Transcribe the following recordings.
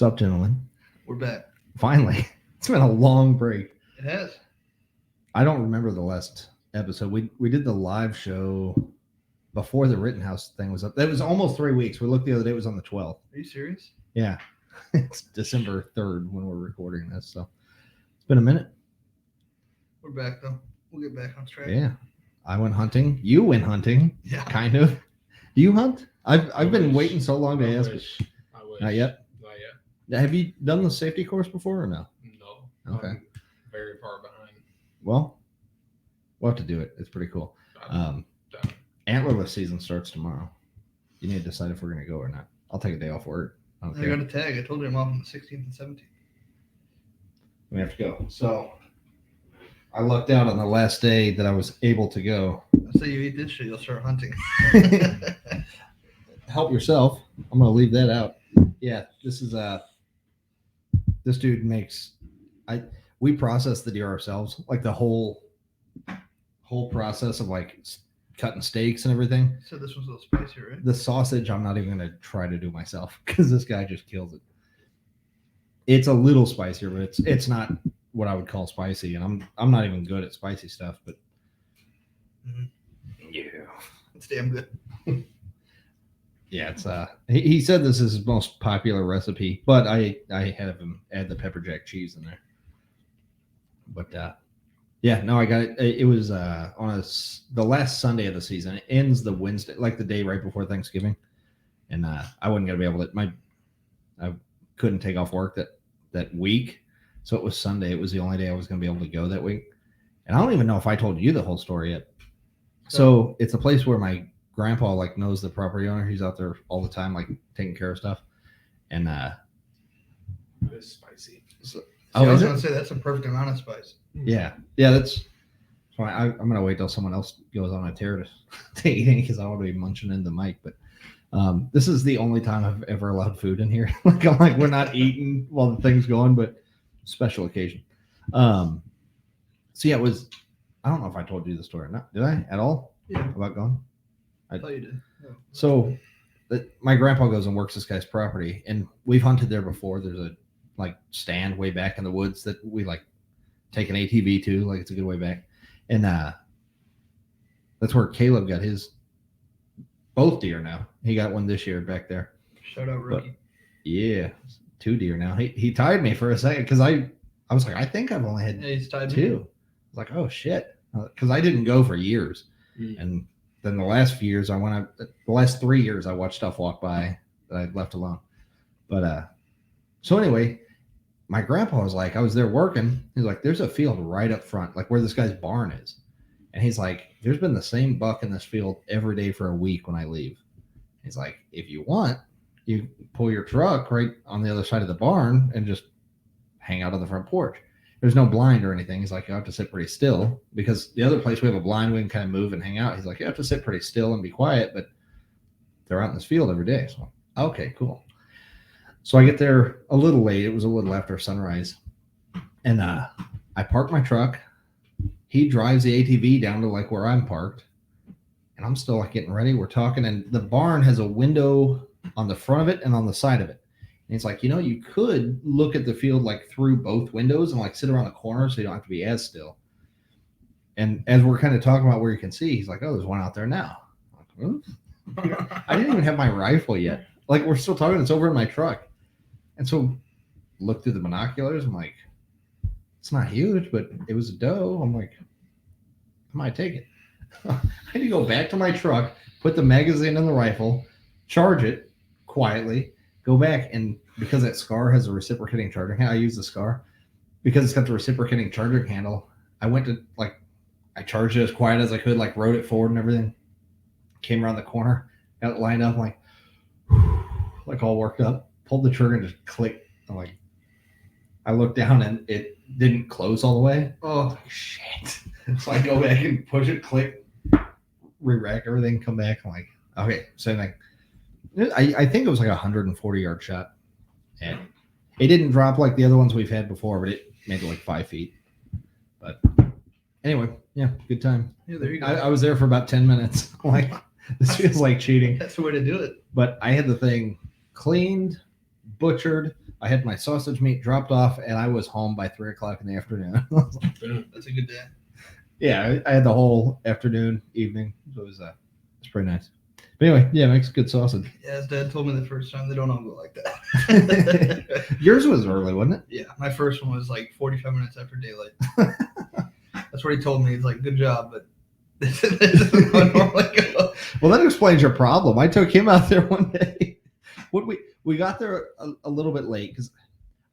What's up, gentlemen? We're back. Finally. It's been a long break. It has. I don't remember the last episode. We did the live show before the Rittenhouse thing was up. That was almost 3 weeks. We looked the other day. It was on the 12th. Are you serious? Yeah. It's December 3rd when we're recording this. So it's been a minute. We're back, though. We'll get back on track. Yeah. I went hunting. You went hunting. Yeah. Kind of. Do you hunt? I've been waiting so long to ask. I wish. Not yet? Not yet. Have you done the safety course before or no? No. Okay. I'm very far behind. Well, we'll have to do it. It's pretty cool. Done. Antlerless season starts tomorrow. You need to decide if we're going to go or not. I'll take a day off work. I don't I care. got a tag. I told you I'm off on the 16th and 17th. We have to go. So I lucked out on the last day that I was able to go. I'll say you eat this shit, you'll start hunting. Help yourself. I'm going to leave that out. Yeah, this is this dude makes we process the deer ourselves, like the whole process of like cutting steaks and everything. So this one's a little spicy, right? The sausage I'm not even going to try to do myself because this guy just kills it. It's a little spicier, but it's not what I would call spicy, and I'm not even good at spicy stuff, but yeah, It's damn good. yeah, it's he said this is his most popular recipe, but I had him add the pepper jack cheese in there. But yeah, no, I got it. It was on the last Sunday of the season. It ends the Wednesday, like the day right before Thanksgiving, and I wasn't gonna be able to. I couldn't take off work that week, so it was Sunday. It was the only day I was gonna be able to go that week, and I don't even know if I told you the whole story yet. So it's a place where my grandpa like knows the property owner. He's out there all the time, like taking care of stuff. And It is spicy. I was going to say that's a perfect amount of spice. yeah, that's fine. I'm gonna wait till someone else goes on a tear to eat any because I don't want to be munching in the mic. But this is the only time I've ever allowed food in here. I'm like we're not eating while the thing's going, but special occasion. So yeah, it was. I don't know if I told you the story or not. Did I at all? Yeah. About going? I thought you did. Oh. So my grandpa goes and works this guy's property, and we've hunted there before. There's a like stand way back in the woods that we like take an ATV to, like it's a good way back. And that's where Caleb got his both deer now. He got one this year back there. Shout out rookie. Yeah, 2 deer now. He tied me for a second because I was like, I think I've only had Yeah, he's tied 2. me. I was like, oh shit, because I didn't go for years. And then the last few years, the last 3 years, I watched stuff walk by that I left alone. But so anyway, my grandpa was like, I was there working. He's like, there's a field right up front, like where this guy's barn is. And he's like, there's been the same buck in this field every day for a week when I leave. He's like, if you want, you pull your truck right on the other side of the barn and just hang out on the front porch. There's no blind or anything. He's like, you have to sit pretty still because the other place we have a blind, we can kind of move and hang out. He's like, you have to sit pretty still and be quiet, but they're out in this field every day. So, okay, cool. So I get there a little late. It was a little after sunrise. And I park my truck. He drives the ATV down to like where I'm parked. And I'm still like getting ready. We're talking. And the barn has a window on the front of it and on the side of it. And he's like, you could look at the field like through both windows and like sit around the corner so you don't have to be as still. And as we're kind of talking about where you can see, he's like, oh, there's one out there now. I'm like, I didn't even have my rifle yet. Like we're still talking. It's over in my truck. And so look through the binoculars. I'm like, it's not huge, but it was a doe. I'm like, I might take it. I had to go back to my truck, put the magazine in the rifle, charge it quietly, go back, and because that scar has a reciprocating charging handle, I use the scar. Because it's got the reciprocating charging handle, I went to, like, I charged it as quiet as I could, like, rode it forward and everything. Came around the corner, got it lined up, like all worked up. Pulled the trigger and just clicked. I'm like, I looked down and it didn't close all the way. Oh, shit. So I go back and push it, click, re-rack everything, come back. I'm like, okay, same thing. I think it was like a 140-yard shot. And it didn't drop like the other ones we've had before, but it made it like 5 feet. But anyway, yeah, good time. Yeah, there you go. I was there for about 10 minutes. Like, this feels like cheating. That's the way to do it. But I had the thing cleaned, butchered. I had my sausage meat dropped off, and I was home by 3:00 in the afternoon. Boom. That's a good day. Yeah, I had the whole afternoon, evening. So it's pretty nice. But anyway, yeah, makes good sausage. Yeah, as Dad told me the first time, they don't all go like that. Yours was early, wasn't it? Yeah, my first one was like 45 minutes after daylight. That's what he told me. He's like, good job, but this isn't how I normally go. Well, that explains your problem. I took him out there one day. We got there a little bit late because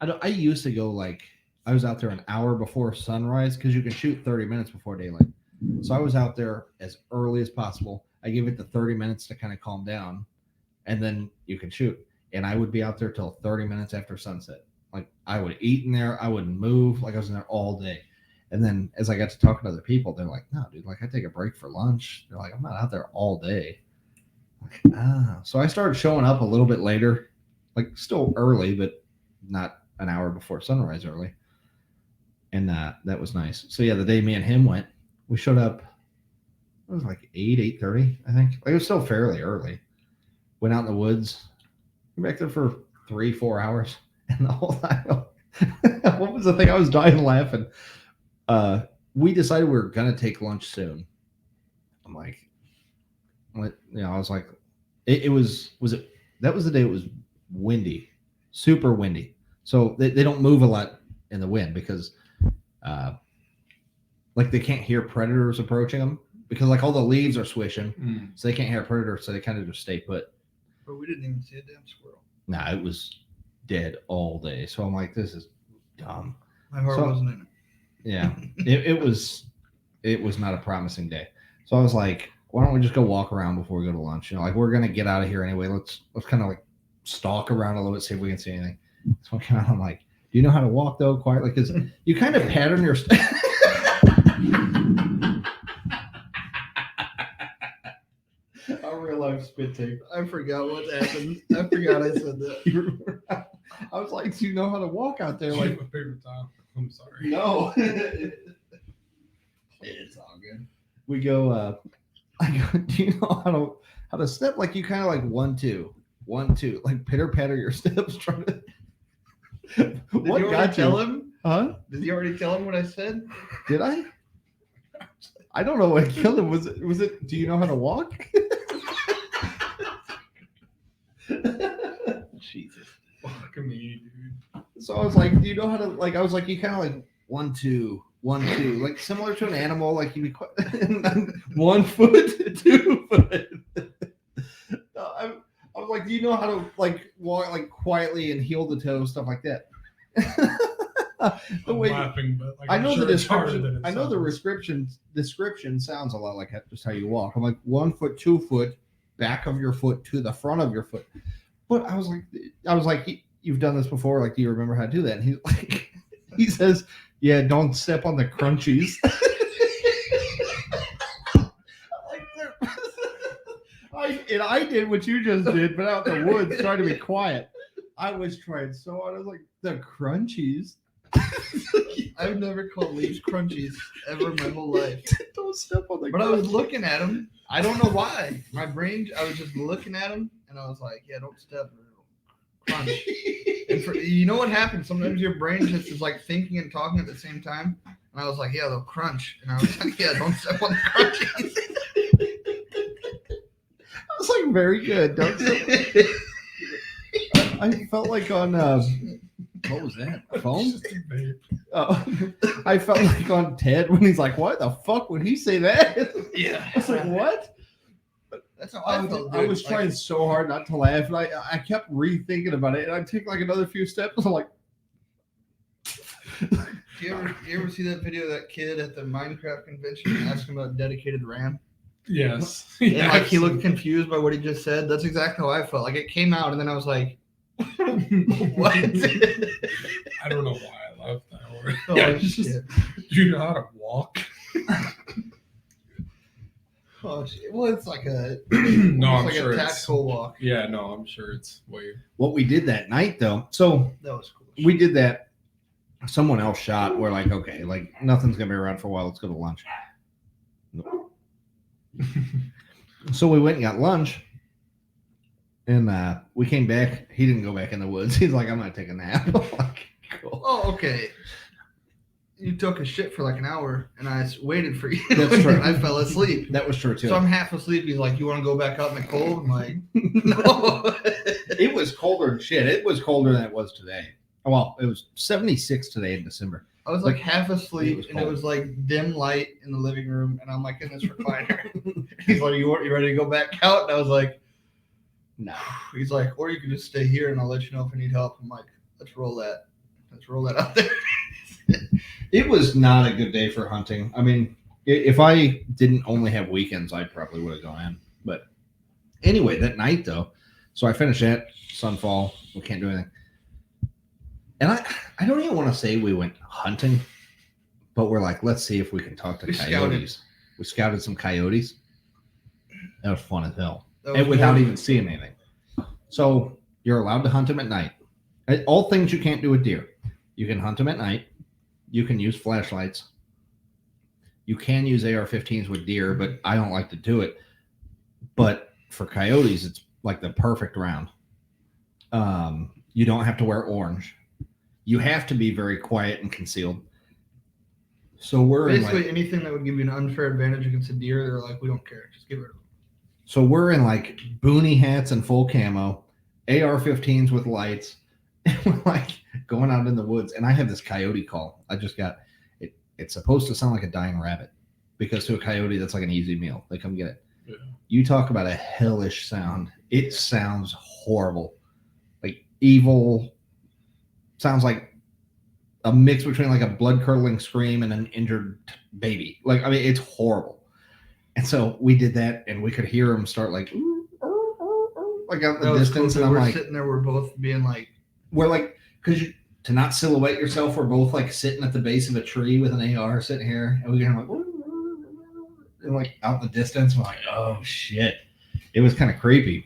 I used to go I was out there an hour before sunrise because you can shoot 30 minutes before daylight. So I was out there as early as possible. I give it the 30 minutes to kind of calm down, and then you can shoot. And I would be out there till 30 minutes after sunset. Like I would eat in there, I wouldn't move. Like I was in there all day. And then as I got to talking to other people, they're like, "No, dude, like I take a break for lunch." They're like, "I'm not out there all day." Like, so I started showing up a little bit later, like still early, but not an hour before sunrise early. And that was nice. So yeah, the day me and him went, we showed up. It was like 8:30, I think. Like it was still fairly early. Went out in the woods. We were back there for 3-4 hours, and the whole time. What was the thing? I was dying laughing. We decided we were gonna take lunch soon. I'm like, what? You know, I was like, that was the day it was windy, super windy. So they don't move a lot in the wind because, like they can't hear predators approaching them because like all the leaves are swishing, so they can't hear predators. So they kind of just stay put. But we didn't even see a damn squirrel. Nah, it was dead all day. So I'm like, this is dumb. My heart wasn't in it. Yeah, it was not a promising day. So I was like, why don't we just go walk around before we go to lunch? You know, like we're gonna get out of here anyway. Let's kind of like stalk around a little bit, see if we can see anything. So I'm like, do you know how to walk though quietly? Because you kind of pattern your Our real life spit take. I forgot what happened. I forgot I said that. I was like, do you know how to walk out there? Like a paper towel. I'm sorry. no. It's all good. We go, I go, do you know how to step? Like you kind of like 1, 2, 1, 2, like pitter patter your steps trying to. Did What you already got tell you? him? Huh? Did you already tell him what I said? Did I? I don't know what killed him. Was it? Do you know how to walk? Jesus. Fuck me, dude. So I was like, do you know how to like? I was like, you kind of like 1, 2, 1, 2, like similar to an animal. Like you be 1 foot, 2 foot. I was like, do you know how to like walk like quietly and heel the toes, stuff like that? I'm laughing, but like, I know I'm sure the it's harder description. than it I know the description sounds a lot like just how you walk. I'm like 1 foot, 2 foot, back of your foot to the front of your foot. But I was like, you've done this before. Like, do you remember how to do that? And he's like, he says, yeah, don't step on the crunchies. I did what you just did, but out in the woods trying to be quiet. I was trying so hard. I was like, the crunchies. I've never called leaves crunchies ever in my whole life. Don't step on the But I crunchies. was looking at them. I don't know why. My brain, I was just looking at them, and I was like, yeah, don't step. Crunch. And you know what happens? Sometimes your brain just is like thinking and talking at the same time. And I was like, yeah, they'll crunch. And I was like, yeah, don't step on the crunchies. I was like, very good. Don't step. I felt like on what was that? A phone? I felt like on Ted when he's like, "Why the fuck would he say that?" Yeah. I was like, "What?" That's how I felt. I was trying so hard not to laugh, and I kept rethinking about it, and I take like another few steps. I'm like, Do you ever see that video of that kid at the Minecraft convention asking about dedicated RAM? Yes. And like he looked confused by what he just said. That's exactly how I felt. Like it came out, and then I was like, "What?" I don't know why I love that word. Oh, Yeah, shit. do you know how to walk? Oh shit! Well, it's like a No, I'm like sure a it's. tactical walk. Yeah, no, I'm sure it's way. what we did that night though. So That was cool. we did that. Someone else shot. We're like, okay, like nothing's gonna be around for a while. Let's go to lunch. Nope. So we went and got lunch, And we came back. He didn't go back in the woods. He's like, I'm going to take a nap. I'm like, cool. Oh, okay. You took a shit for like an hour, and I waited for you. That's true. I fell asleep. That was true, too. So I'm half asleep. He's like, you want to go back out in the cold? I'm like, no. It was colder than shit. It was colder than it was today. Well, it was 76 today in December. I was like half asleep, it and it was like dim light in the living room, and I'm like in this recliner. He's like, you ready to go back out? And I was like, no. He's like, or you can just stay here, and I'll let you know if I need help. I'm like, let's roll that. Let's roll that out there. It was not a good day for hunting. I mean, if I didn't only have weekends, I probably would have gone in. But anyway, that night, though, so I finished that, sunfall, we can't do anything. And I don't even want to say we went hunting, but we're like, let's see if we can talk to coyotes. We scouted some coyotes. That was fun as hell. And without even seeing anything. So you're allowed to hunt them at night. All things you can't do with deer. You can hunt them at night. You can use flashlights. You can use AR-15s with deer, but I don't like to do it. But for coyotes, it's like the perfect round. You don't have to wear orange. You have to be very quiet and concealed. So we're basically anything that would give you an unfair advantage against a deer. They're like, we don't care, just get rid of them. So we're in like boonie hats and full camo, AR-15s with lights, and we're like going out in the woods. And I have this coyote call. I just got it. It's supposed to sound like a dying rabbit, because to a coyote that's like an easy meal. They come get it. Yeah. You talk about a hellish sound. It sounds horrible, like evil. Sounds like a mix between like a blood-curdling scream and an injured baby. Like, I mean, it's horrible. And so we did that, and we could hear him start like, like out in the distance. Cool. And I'm we're like, sitting there, we're both being like, we're like, because to not silhouette yourself, we're both like sitting at the base of a tree with an AR sitting here, and we hear like, and like out in the distance. We're like, oh shit. It was kind of creepy.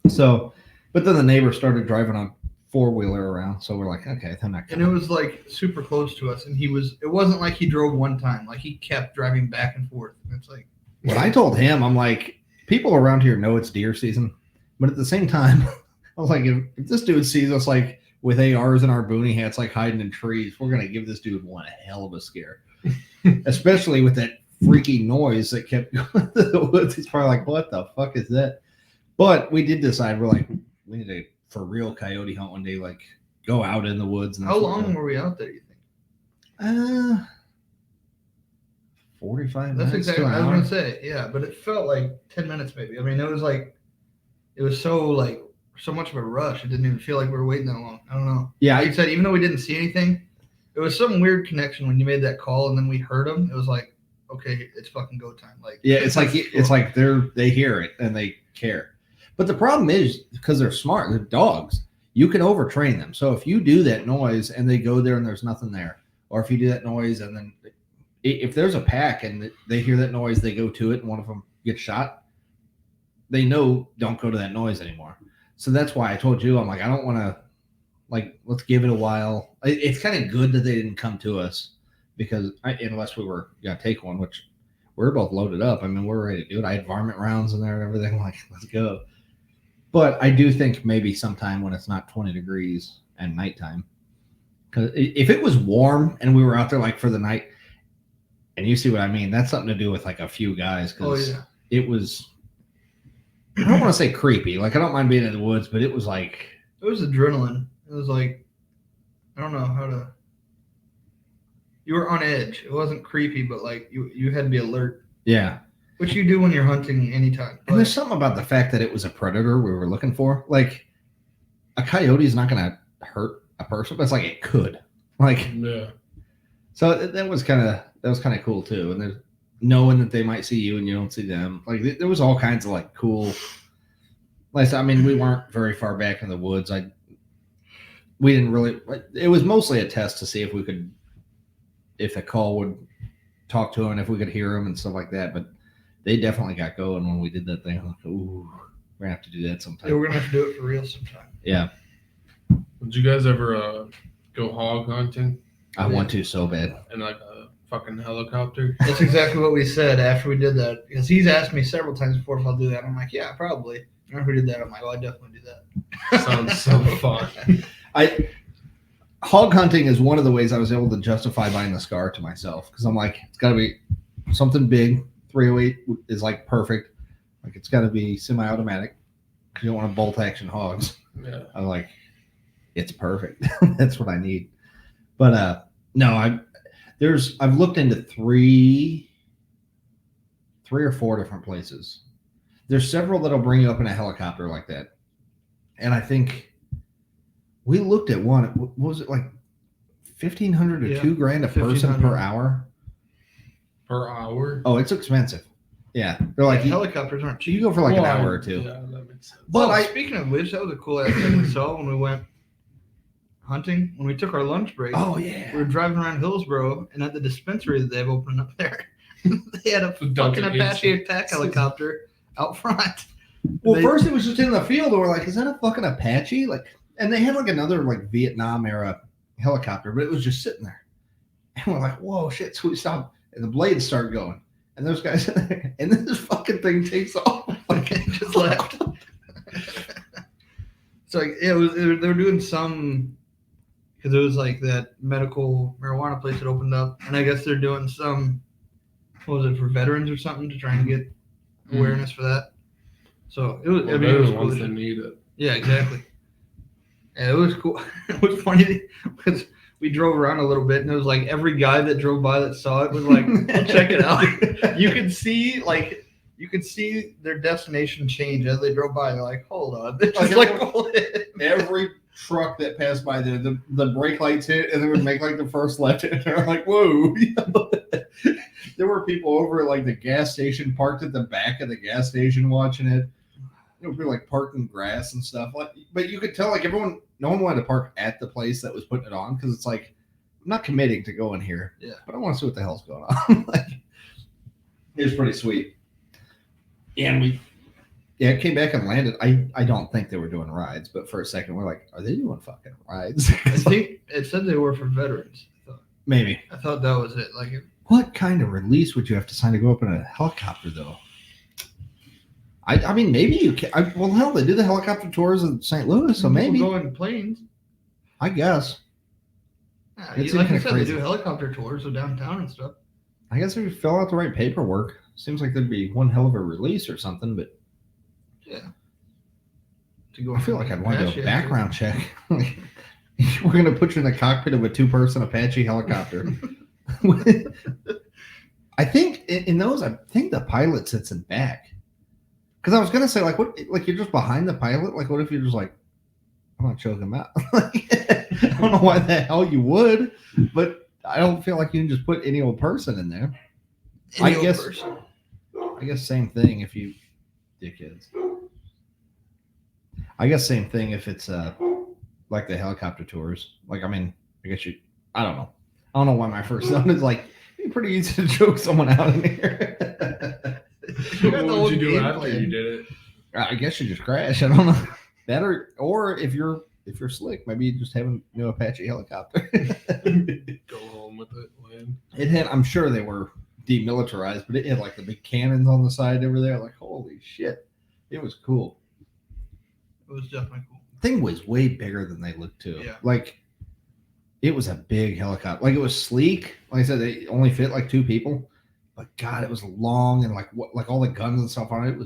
So, but then the neighbor started driving a four-wheeler around, so we're like, okay, I'm not coming. And it was like super close to us, and it wasn't like he drove one time, like he kept driving back and forth. And it's like, when I told him, I'm like, people around here know it's deer season, but at the same time, I was like, if this dude sees us like with ARs and our boonie hats like hiding in trees, we're gonna give this dude one hell of a scare. Especially with that freaky noise that kept going through the woods. He's probably like, what the fuck is that? But we did decide, we're like, we need to for real coyote hunt one day, like go out in the woods. And how long were we out there, you think? 45 minutes. That's exactly what I was gonna say. Yeah, but it felt like 10 minutes maybe. I mean, it was so much of a rush. It didn't even feel like we were waiting that long. I don't know. Yeah, like you said, even though we didn't see anything, it was some weird connection when you made that call and then we heard them. It was like, okay, it's fucking go time. Like, yeah, it's like they hear it and they care. But the problem is, because they're smart, they're dogs, you can overtrain them. So if you do that noise and they go there and there's nothing there, or if you do that noise and then if there's a pack and they hear that noise, they go to it and one of them gets shot, they know don't go to that noise anymore. So that's why I told you, I'm like, I don't want to, like, let's give it a while. It's kind of good that they didn't come to us, because unless we were going to take one, which we're both loaded up. I mean, we're ready to do it. I had varmint rounds in there and everything. I'm like, let's go. But I do think maybe sometime when it's not 20 degrees and nighttime, because if it was warm and we were out there like for the night, and you see what I mean, that's something to do with like a few guys. Because it was, I don't want to say creepy. Like, I don't mind being in the woods, but it was like, it was adrenaline. It was like, I don't know how to. You were on edge. It wasn't creepy, but like you had to be alert. Yeah. Which you do when you're hunting anytime. And there's something about the fact that it was a predator we were looking for. Like, a coyote is not going to hurt a person, but it's like it could. Like, yeah. So that was kind of cool too. And there's knowing that they might see you and you don't see them. Like, there was all kinds of like cool. Like, I mean, we weren't very far back in the woods. We didn't really. It was mostly a test to see if we could, if the call would talk to him, if we could hear him and stuff like that. But they definitely got going when we did that thing. I'm like, ooh, we're gonna have to do that sometime. Yeah, we're gonna have to do it for real sometime. Yeah. Did you guys ever go hog hunting? I want to so bad. In like a fucking helicopter? That's exactly what we said after we did that. Because he's asked me several times before if I'll do that. I'm like, yeah, probably. If we did that, I'm like, I definitely do that. Sounds so fun. Hog hunting is one of the ways I was able to justify buying the Scar to myself because I'm like, it's got to be something big. 308 is like perfect. Like it's got to be semi-automatic because you don't want to bolt action hogs. Yeah. I'm like, it's perfect. That's what I need. But no, I've looked into three or four different places. There's several that'll bring you up in a helicopter like that, and I think we looked at one. What was it like? $1,500 to $2,000 a person per hour. Per hour? Oh, it's expensive. Yeah, they're like helicopters aren't cheap. You go for like an hour or two. Yeah, that makes sense. But speaking of which, that was a cool ass thing we saw when we went hunting. When we took our lunch break. Oh yeah. We were driving around Hillsboro, and at the dispensary that they've opened up there, they had a fucking Apache attack helicopter out front. Well, first it was just in the field. And we're like, is that a fucking Apache? Like, and they had like another like Vietnam era helicopter, but it was just sitting there. And we're like, whoa, shit. So we stopped, and the blades start going. And those guys in there, and then this fucking thing takes off. Like, it just left. So like, they were doing some, because it was like that medical marijuana place that opened up, and I guess they're doing some, what was it, for veterans or something to try and get awareness for that. So it was. Well, I mean, it was the cool. ones that need it. Yeah, exactly. Yeah, it was cool. It was funny because we drove around a little bit, and it was like every guy that drove by that saw it was like, "I'll check it out." You could see their destination change as they drove by. They're like, "Hold on," every truck that passed by there, the brake lights hit, and they would make like the first left, and they're like, "Whoa!" There were people over at like the gas station, parked at the back of the gas station, watching it. It would be like parking grass and stuff. Like, but you could tell like no one wanted to park at the place that was putting it on because it's like, I'm not committing to go in here. Yeah. But I want to see what the hell's going on. Like, it was pretty sweet. And it came back and landed. I don't think they were doing rides, but for a second we're like, are they doing fucking rides? I think it said they were for veterans. Maybe. I thought that was it. Like, what kind of release would you have to sign to go up in a helicopter though? I mean, maybe you can. Well, hell, they do the helicopter tours in St. Louis, so maybe go in planes. I guess. Yeah, like I said, they do helicopter tours of downtown and stuff. I guess if you fill out the right paperwork, seems like there'd be one hell of a release or something. But yeah, to go. I feel like I'd want to do a background check. We're gonna put you in the cockpit of a 2-person Apache helicopter. I think in those, I think the pilot sits in back. Because I was gonna say, like, what? Like, you're just behind the pilot. Like, what if you're just like, I'm gonna choke him out? I don't know why the hell you would, but I don't feel like you can just put any old person in there. I guess same thing if you dickheads. I guess same thing if it's like the helicopter tours. Like, I mean, I guess I don't know. I don't know why my first thought is like, it'd be pretty easy to choke someone out in here. What would you do after you did it? I guess you just crash. I don't know. That or if you're slick, maybe you just have a new Apache helicopter. Go home with it, land. It had. I'm sure they were demilitarized, but it had like the big cannons on the side over there. Like, holy shit, it was cool. It was definitely cool. The thing was way bigger than they looked too. Yeah. Like, it was a big helicopter. Like, it was sleek. Like I said, they only fit like 2 people. But God, it was long, and like all the guns and stuff on it.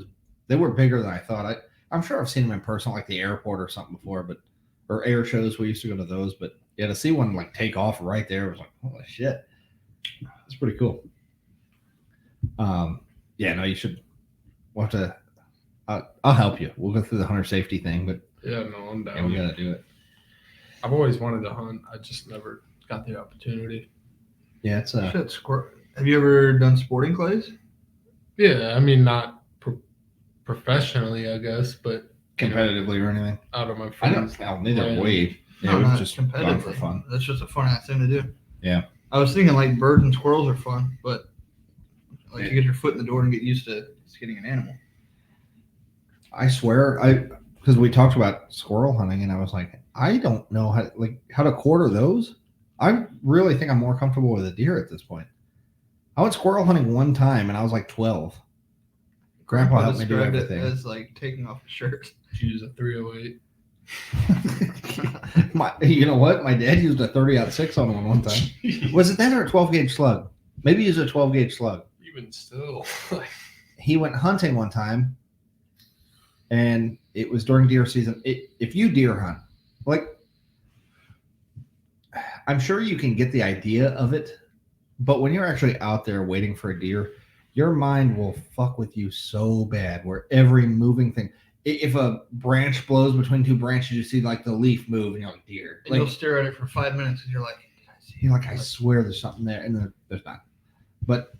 They were bigger than I thought. I'm sure I've seen them in person, like the airport or something before, or air shows. We used to go to those, but yeah, to see one like take off right there was like, holy shit, it's pretty cool. Yeah, no, you should. We'll have to. I'll help you. We'll go through the hunter safety thing, but yeah, no, I'm down. Yeah, we gotta do it. I've always wanted to hunt. I just never got the opportunity. Yeah, it's Have you ever done sporting clays? Yeah, I mean, not professionally, I guess, but competitively or anything. Out of my friends. I don't neither way. Yeah, no, it was not just competitive for fun. That's just a fun ass thing to do. Yeah. I was thinking like birds and squirrels are fun, but like you get your foot in the door and get used to getting an animal. I swear, because we talked about squirrel hunting, and I was like, I don't know how to quarter those. I really think I'm more comfortable with a deer at this point. I went squirrel hunting one time, and I was like 12. Grandpa helped me do described it everything. as like taking off a shirt. Use a 308. You know what? My dad used a 30-06 on one time. Was it that or a 12-gauge slug? Maybe he used a 12-gauge slug. Even still. He went hunting one time, and it was during deer season. If you deer hunt, like, I'm sure you can get the idea of it, but when you're actually out there waiting for a deer, your mind will fuck with you so bad where every moving thing, if a branch blows between two branches, you see like the leaf move and you're like, deer. And Like, you'll stare at it for 5 minutes and you're like, you're like, I swear there's something there. And then there's not. But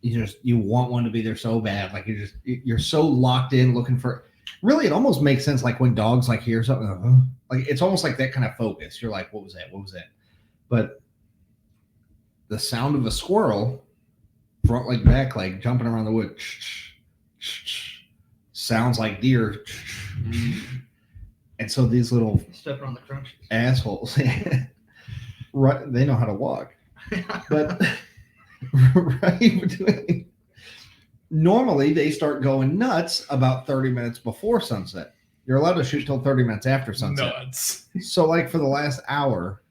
you want one to be there so bad. Like you're so locked in looking for, really, it almost makes sense. Like when dogs like hear something, like it's almost like that kind of focus. You're like, what was that? What was that? But the sound of a squirrel, front leg, back leg, jumping around the wood, sounds like deer. And so these little stepping on the crunches. assholes, right? They know how to walk. But right between, normally they start going nuts about 30 minutes before sunset. You're allowed to shoot till 30 minutes after sunset. Nuts. So like for the last hour,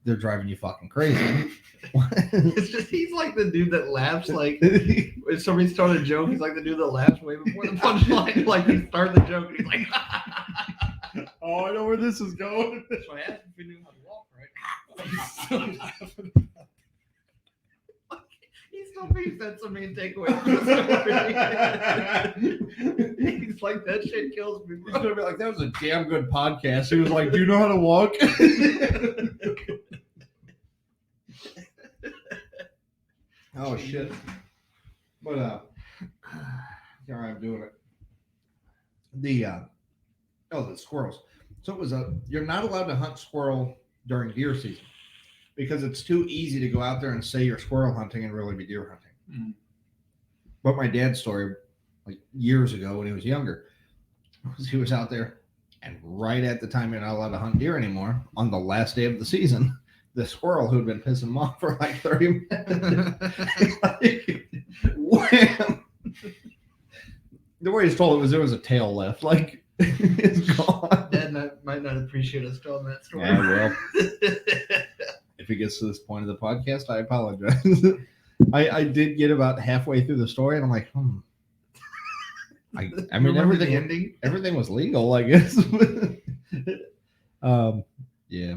they're driving you fucking crazy. It's just, he's like the dude that laughs like if somebody started a joke, he's like the dude that laughs way before the punchline. Like he started the joke and he's like, oh, I know where this is going. so I asked if we knew how to walk, right? He still thinks that's the main takeaway. He's like, that shit kills me, He's bro. gonna be like, that was a damn good podcast. He was like, do you know how to walk? Oh shit. But here I'm doing it. The squirrels. So it was you're not allowed to hunt squirrel during deer season because it's too easy to go out there and say you're squirrel hunting and really be deer hunting. Mm. But my dad's story, like years ago when he was younger, was he was out there, and right at the time you're not allowed to hunt deer anymore, on the last day of the season, the squirrel who had been pissing him off for like 30 minutes, like, wham! The way he's told it was there was a tail left, like it's gone. Dad might not appreciate us telling that story. Yeah, well, if it gets to this point of the podcast, I apologize. I did get about halfway through the story, and I'm like, I mean, everything was legal, I guess. Yeah,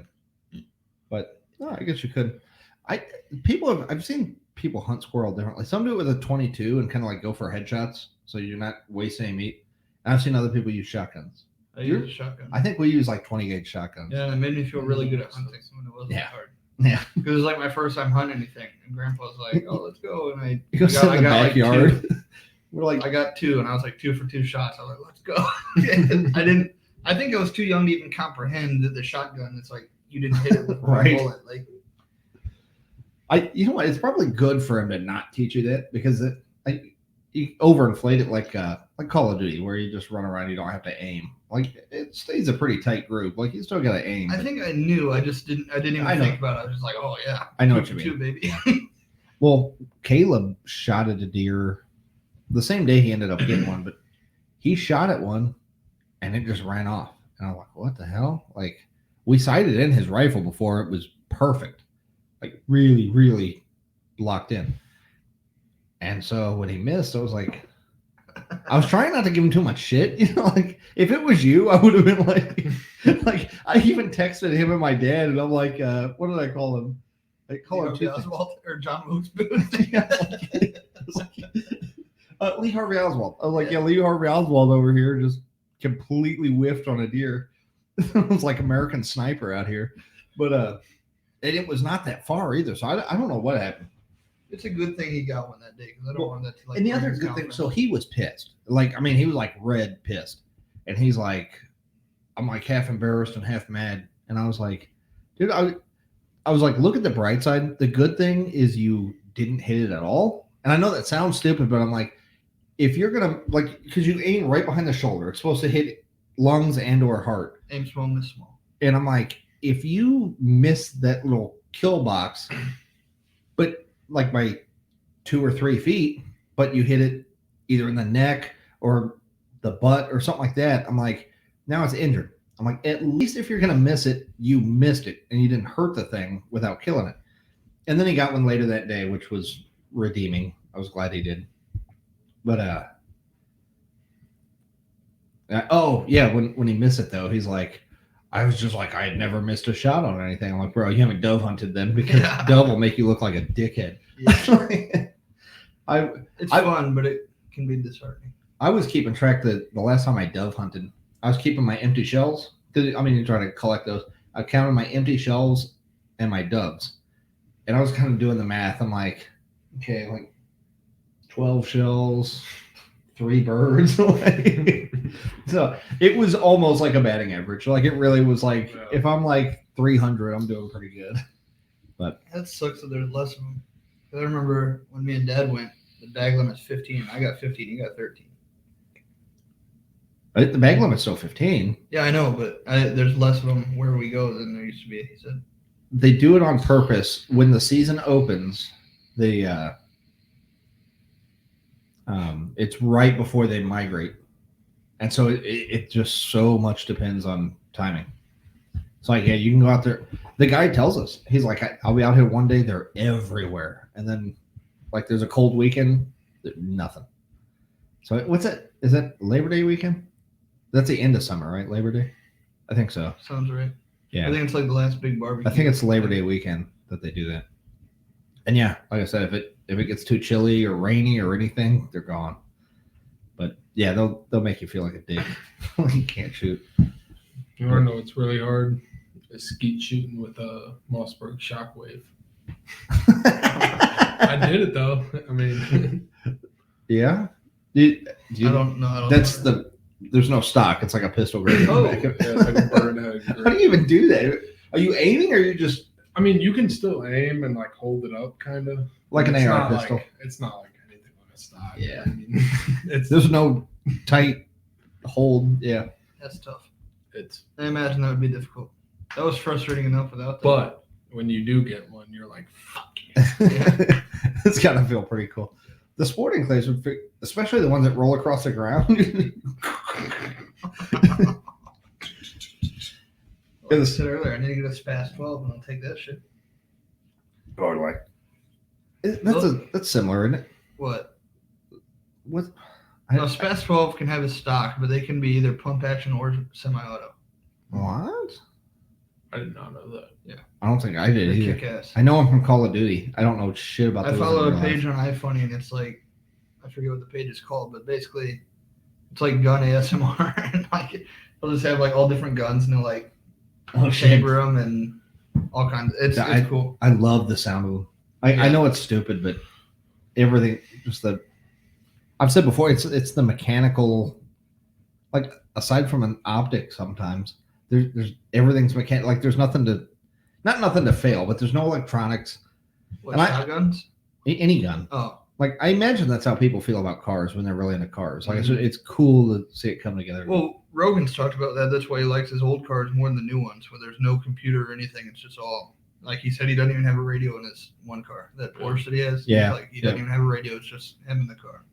but no, I guess you could. I've seen people hunt squirrel differently. Some do it with a 22 and kind of like go for headshots, so you're not wasting any meat. And I've seen other people use shotguns. I use a shotgun. I think we use like 20 gauge shotguns. Yeah, and it made me feel really good at hunting when it wasn't hard. Yeah, because it was like my first time hunting anything, and Grandpa's like, "Oh, let's go," and I got in the backyard. Like 2. We're like, I got 2, and I was like 2 for 2 shots. I was like, "Let's go." I think I was too young to even comprehend that the shotgun. It's like you didn't hit it with one bullet. Like, you know what? It's probably good for him to not teach you that because you overinflate it like Call of Duty, where you just run around, you don't have to aim. Like it stays a pretty tight group. Like you still gotta aim. I think I knew. I just didn't. I didn't even think about it. I was just like, oh yeah, I know what you 2 mean, baby. Well, Caleb shot at a deer the same day he ended up getting one, but he shot at one and it just ran off. And I was like, what the hell? Like we sighted in his rifle before it was perfect, like really, really locked in. And so when he missed, I was like, I was trying not to give him too much shit, you know. Like if it was you, I would have been like I even texted him and my dad, and I'm like, what did I call him? I call him Oswald or John Wilkes Booth. Lee Harvey Oswald. I was like, yeah, Lee Harvey Oswald over here just completely whiffed on a deer. It was like American Sniper out here, but and it was not that far either. So I don't know what happened. It's a good thing he got one that day because I don't want that to like. And the other good thing, so he was pissed. Like, I mean, he was like red pissed, and he's like, I'm like half embarrassed and half mad, and I was like, dude, I was like, look at the bright side. The good thing is you didn't hit it at all. And I know that sounds stupid, but I'm like, if you're gonna like, because you aim right behind the shoulder, it's supposed to hit lungs and or heart. Aim small, miss small. And I'm like, if you miss that little kill box, but like by 2 or 3 feet, but you hit it either in the neck or the butt or something like that. I'm like, now it's injured. I'm like, at least if you're going to miss it, you missed it and you didn't hurt the thing without killing it. And then he got one later that day, which was redeeming. I was glad he did. But, oh, yeah, when he missed it, though, he's like, I was just like, I had never missed a shot on anything. I'm like, bro, you haven't dove hunted then because dove will make you look like a dickhead. Yeah. It's fun, but it can be disheartening. I was keeping track that the last time I dove hunted, I was keeping my empty shells. I mean, you try to collect those. I counted my empty shells and my doves. And I was kind of doing the math. I'm like, okay, like 12 shells, 3 birds. So it was almost like a batting average. Like it really was like, if I'm like 300, I'm doing pretty good. But that sucks that there's less of them. I remember when me and Dad went, the bag limit's 15. I got 15. You got 13. The bag limit's still 15. Yeah, I know, but there's less of them where we go than there used to be. He said they do it on purpose. When the season opens, it's right before they migrate, and so it just so much depends on timing. It's like, yeah, you can go out there. The guy tells us, he's like, I'll be out here one day. They're everywhere, and then like there's a cold weekend, nothing. So what's that? Is that Labor Day weekend? That's the end of summer, right? Labor Day? I think so. Sounds right. Yeah. I think it's like the last big barbecue. I think it's Labor Day weekend that they do that. And yeah, like I said, if it gets too chilly or rainy or anything, they're gone. But yeah, they'll make you feel like a dick when you can't shoot. You want to know what's really hard? Is skeet shooting with a Mossberg Shockwave. I did it though. I mean, yeah. I don't know. There's no stock. It's like a pistol grade. Yeah, it's like a bird head. How do you even do that? Are you aiming or are you just? I mean, you can still aim and like hold it up, kind of like an AR pistol. It's not like anything on a stock. Yeah. I mean, there's no tight hold. Yeah. That's tough. I imagine that would be difficult. That was frustrating enough without that. But when you do get one, you're like, fuck yeah. It's gotta feel pretty cool. The sporting clays would fit, especially the ones that roll across the ground. Like I said earlier, I need to get a SPAS 12 and I'll take that shit. Or like that's similar, isn't it? What? No, SPAS 12 can have a stock, but they can be either pump action or semi-auto. What? I did not know that. Yeah. I don't think I did either. Kick-ass. I know I'm from Call of Duty. I don't know shit about. I follow a page on iFunny, and it's like, I forget what the page is called, but basically, it's like gun ASMR, and like they'll just have like all different guns, and they'll like chamber them and all kinds. It's cool. I love the sound of them. I know it's stupid, but everything just the. I've said before, it's the mechanical, like aside from an optic, sometimes there's everything's mechanical. Like there's nothing to fail, but there's no electronics. What, shotguns? Any gun. Oh. Like I imagine that's how people feel about cars when they're really into cars. Like it's cool to see it come together. Well, Rogan's talked about that. That's why he likes his old cars more than the new ones, where there's no computer or anything. It's just all like he said. He doesn't even have a radio in his one car. That Porsche that he has. Yeah. Like he doesn't even have a radio. It's just him in the car.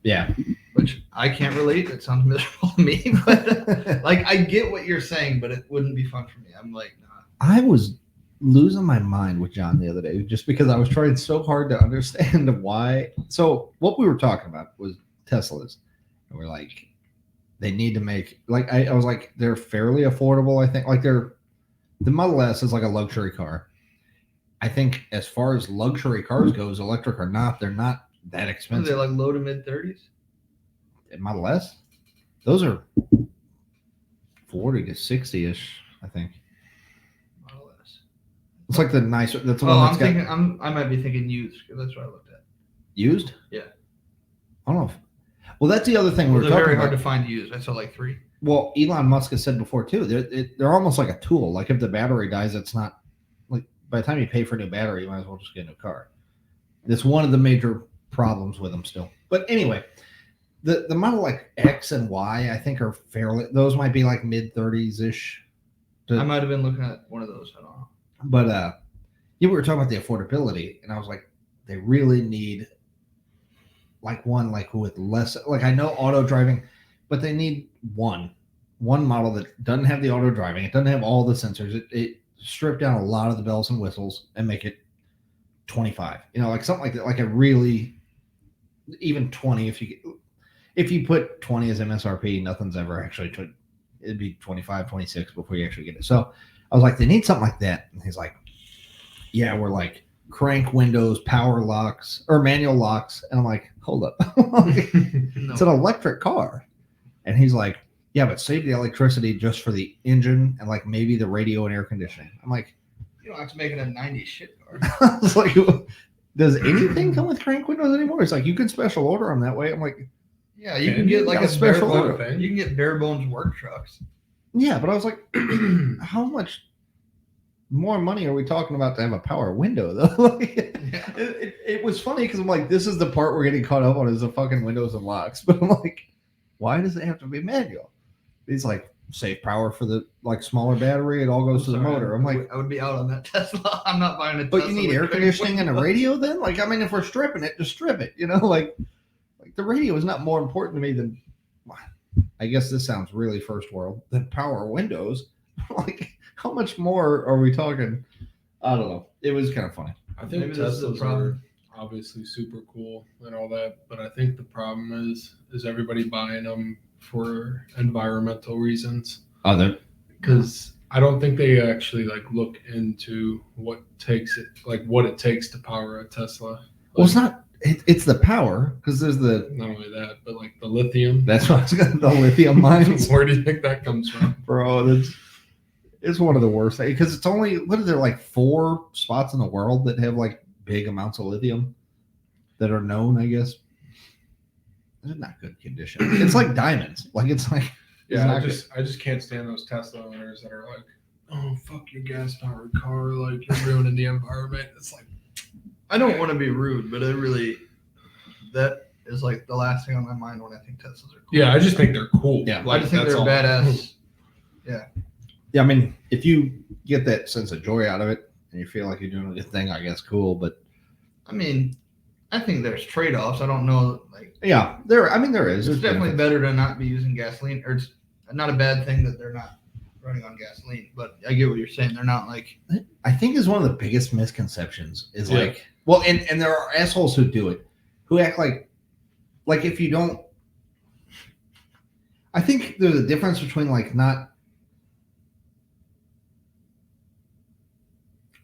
Yeah. Which I can't relate. It sounds miserable to me, but like I get what you're saying, but it wouldn't be fun for me. I'm like, nah. I was losing my mind with John the other day just because I was trying so hard to understand why. So what we were talking about was Teslas. And we're like, they need to make like I was like, they're fairly affordable, I think. Like the Model S is like a luxury car. I think as far as luxury cars goes, electric or not, they're not that expensive. Are they like low to mid 30s? Model S? Those are 40 to 60-ish, I think. Model S. It's like the nice. That's the one I'm thinking. I might be thinking used because that's what I looked at. Used? Yeah. I don't know. Well, that's the other thing we're talking talking about. They're very about. hard to find used. I saw like 3. Well, Elon Musk has said before too. They're almost like a tool. Like if the battery dies, it's not like by the time you pay for a new battery, you might as well just get a new car. It's one of the major problems with them still. But anyway, the Model like X and Y, I think are fairly. Those might be like mid 30s ish. I might have been looking at one of those. I don't know. But we were talking about the affordability, and I was like, they really need like one like with less, like I know auto driving, but they need one model that doesn't have the auto driving. It doesn't have all the sensors. It stripped down a lot of the bells and whistles and make it 25. You know, like something like that. Like a really even 20. If you put 20 as MSRP, nothing's ever actually. It'd be 25, 26 before you actually get it. So I was like, they need something like that. And he's like, yeah, we're like crank windows, power locks, or manual locks. And I'm like, hold up. It's an electric car. And he's like, yeah, but save the electricity just for the engine and like maybe the radio and air conditioning. I'm like, you don't have to make it a 90s shit car. I was like, does anything come with crank windows anymore? It's like, you can special order them that way. I'm like, yeah, you can get like a special bare order. You can get bare bones work trucks. Yeah, but I was like, how much more money are we talking about to have a power window though? Like, Yeah. it was funny because I'm like, this is the part we're getting caught up on is the fucking windows and locks. But I'm like, why does it have to be manual? He's like, save power for the like smaller battery. It all goes to the motor. I'm like, I would be out on that Tesla. I'm not buying a Tesla. but you need air conditioning and a radio then? Like, I mean, if we're stripping it, just strip it. You know, like the radio is not more important to me than, I guess this sounds really first world, than power windows. Like, how much more are we talking? I don't know. It was kind of funny. I think Maybe this is the Teslas problem. are obviously super cool and all that, but I think the problem is everybody buying them for environmental reasons. Other, Because I don't think they actually like look into what it takes to power a Tesla. Like, well, it's not. It's the power because there's the. not only that, but like the lithium. That's what I was going. The lithium mines, Where do you think that comes from? bro. It's one of the worst because it's only what are there like 4 spots in the world that have like big amounts of lithium that are known. I guess they're not good condition. It's like diamonds. Like it's like Yeah, I just can't stand those Tesla owners that are like, oh fuck your gas powered car, like you're ruining the environment. It's like, I don't want to be rude, but that is like the last thing on my mind when I think Teslas are cool. yeah, I just think they're cool. Yeah, I just think they're badass. Yeah, I mean, if you get that sense of joy out of it and you feel like you're doing a good thing, I guess cool. But I mean, I think there's trade-offs. I don't know, like yeah, there. I mean, there is. it's There's definitely benefits. better to not be using gasoline, or it's not a bad thing that they're not running on gasoline. But I get what you're saying. They're not like I think is one of the biggest misconceptions is Yeah. like, well, and there are assholes who do it, who act like if you don't. I think there's a difference between like not.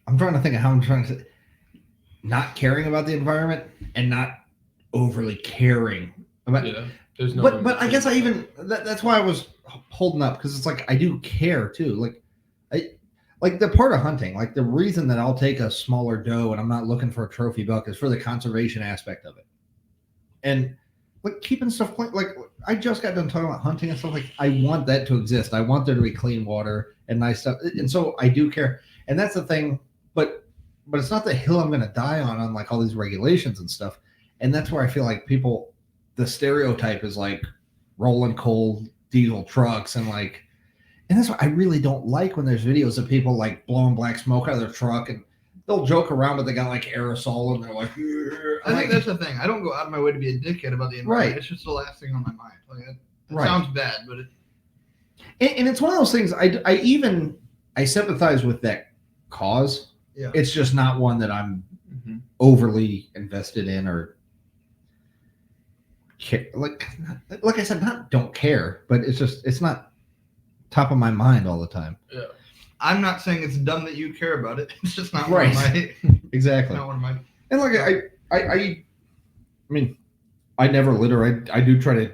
I'm trying to think of how I'm trying to say, not caring about the environment and not overly caring about. Yeah, there's no. But I guess I even that's why I was holding up because it's like I do care too. Like the part of hunting, like the reason that I'll take a smaller doe and I'm not looking for a trophy buck is for the conservation aspect of it, and like keeping stuff clean. Like I just got done talking about hunting and stuff. Like I want that to exist. I want there to be clean water and nice stuff, and so I do care. And that's the thing. But it's not the hill I'm going to die on like all these regulations and stuff. And that's where I feel like people, the stereotype is like rolling coal diesel trucks and that's what I really don't like when there's videos of people like blowing black smoke out of their truck and they'll joke around, but they got like aerosol and they're like, I think that's the thing. I don't go out of my way to be a dickhead about the environment. Right. It's just the last thing on my mind. Like it Right. sounds bad, but and it's one of those things I sympathize with that cause. Yeah. It's just not one that I'm Mhm. overly invested in or care. Like I said, not don't care, but it's not top of my mind all the time. Yeah. I'm not saying it's dumb that you care about it. It's just not Right. one of my. Exactly. Not one of my. And like I mean, I never litter. I do try to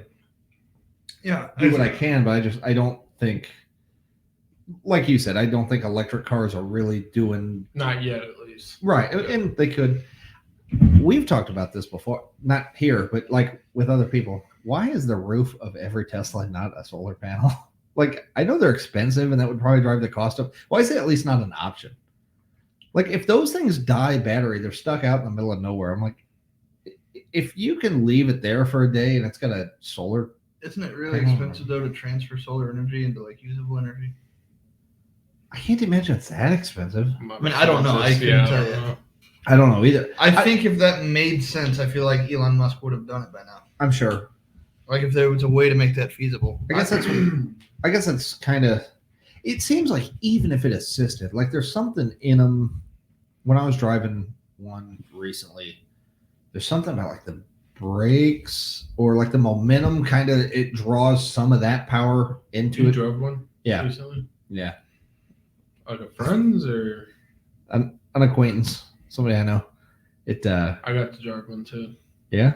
Yeah. do what I can, but I don't think, like you said, I don't think electric cars are really doing Not yet, at least. right. And they could. We've talked about this before, not here, but like with other people. Why is the roof of every Tesla not a solar panel? Like, I know they're expensive and that would probably drive the cost up. Why is it at least not an option? Like, if those things die battery, they're stuck out in the middle of nowhere. I'm like, if you can leave it there for a day and it's got a solar. Isn't it really I don't expensive though to transfer solar energy into like usable energy? I can't imagine it's that expensive. I mean, I don't know. I couldn't tell you. I don't know either. I think if that made sense, I feel like Elon Musk would have done it by now. I'm sure. Like if there was a way to make that feasible. I guess that's kind of. It seems like even if it assisted, like there's something in them. When I was driving one recently, there's something about like the brakes or like the momentum kind of it draws some of that power into You it. drove one? Yeah. Recently? Yeah. Like a friend's or? An acquaintance, somebody I know. It. I got to drive one too. Yeah.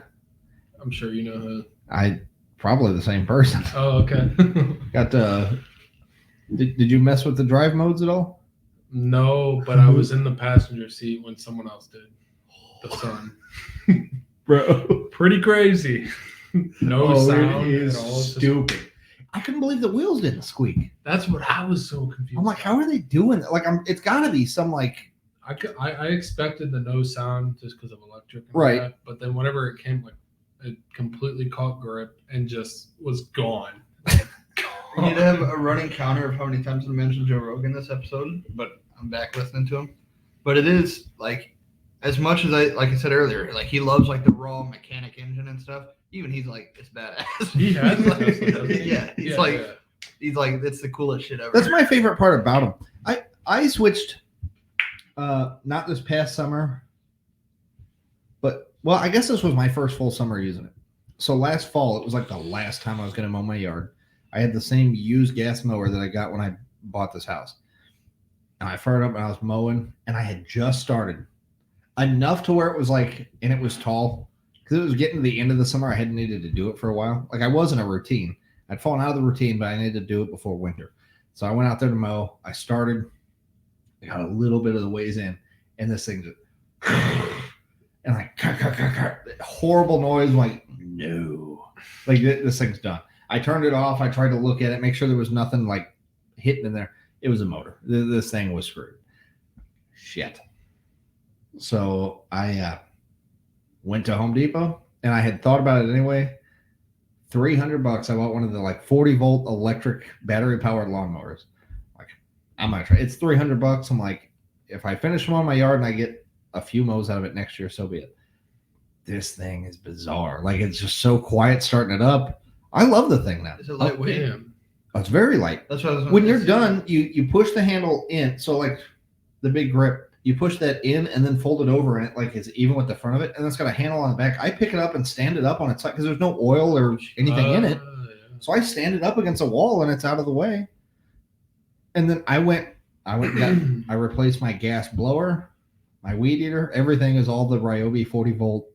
I'm sure you know who. I probably the same person. Oh, okay. Got Did you mess with the drive modes at all? No, but I was in the passenger seat when someone else did. The sun. Bro. Pretty crazy. No sound it is at all. It's just- stupid. I couldn't believe the wheels didn't squeak. That's what I was so confused. I'm like, how are they doing that? Like, it's got to be some like. I expected the no sound just because of electric, and all Right. that, but then whenever it came, like it completely caught grip and just was gone. We need to have a running counter of how many times I mentioned Joe Rogan this episode, but I'm back listening to him. But it is like, as much as like I said earlier, like he loves like the raw mechanic engine and stuff. Even he's like, it's badass. He has He's like, it, doesn't he? yeah, he's like, it's the coolest shit ever. That's my favorite part about them. I switched, not this past summer, but well, I guess this was my first full summer using it. So last fall, it was like the last time I was going to mow my yard. I had the same used gas mower that I got when I bought this house. And I fired up and I was mowing and I had just started enough to where it was like, and it was tall because it was getting to the end of the summer. I hadn't needed to do it for a while. Like I was in a routine. I'd fallen out of the routine, but I needed to do it before winter. So I went out there to mow. I started, I got a little bit of the ways in and this thing just, and like, horrible noise. I'm like, no, like this thing's done. I turned it off. I tried to look at it, make sure there was nothing like hitting in there. It was a motor. This thing was screwed. Shit. So I went to Home Depot and I had thought about it anyway. $300. I bought one of the like 40-volt electric battery powered lawnmowers. Like I'm gonna try. It's $300. I'm like, if I finish them on my yard and I get a few mows out of it next year, so be it. This thing is bizarre. Like it's just so quiet starting it up. I love the thing now. Is it lightweight? Oh, it's very light. That's what I was When you're done, you push the handle in. So like the big grip, you push that in and then fold it over and it like it's even with the front of it. And it's got a handle on the back. I pick it up and stand it up on its side because there's no oil or anything in it. Yeah. So I stand it up against a wall and it's out of the way. And then I went and got, I replaced my gas blower, my weed eater. Everything is all the Ryobi 40-volt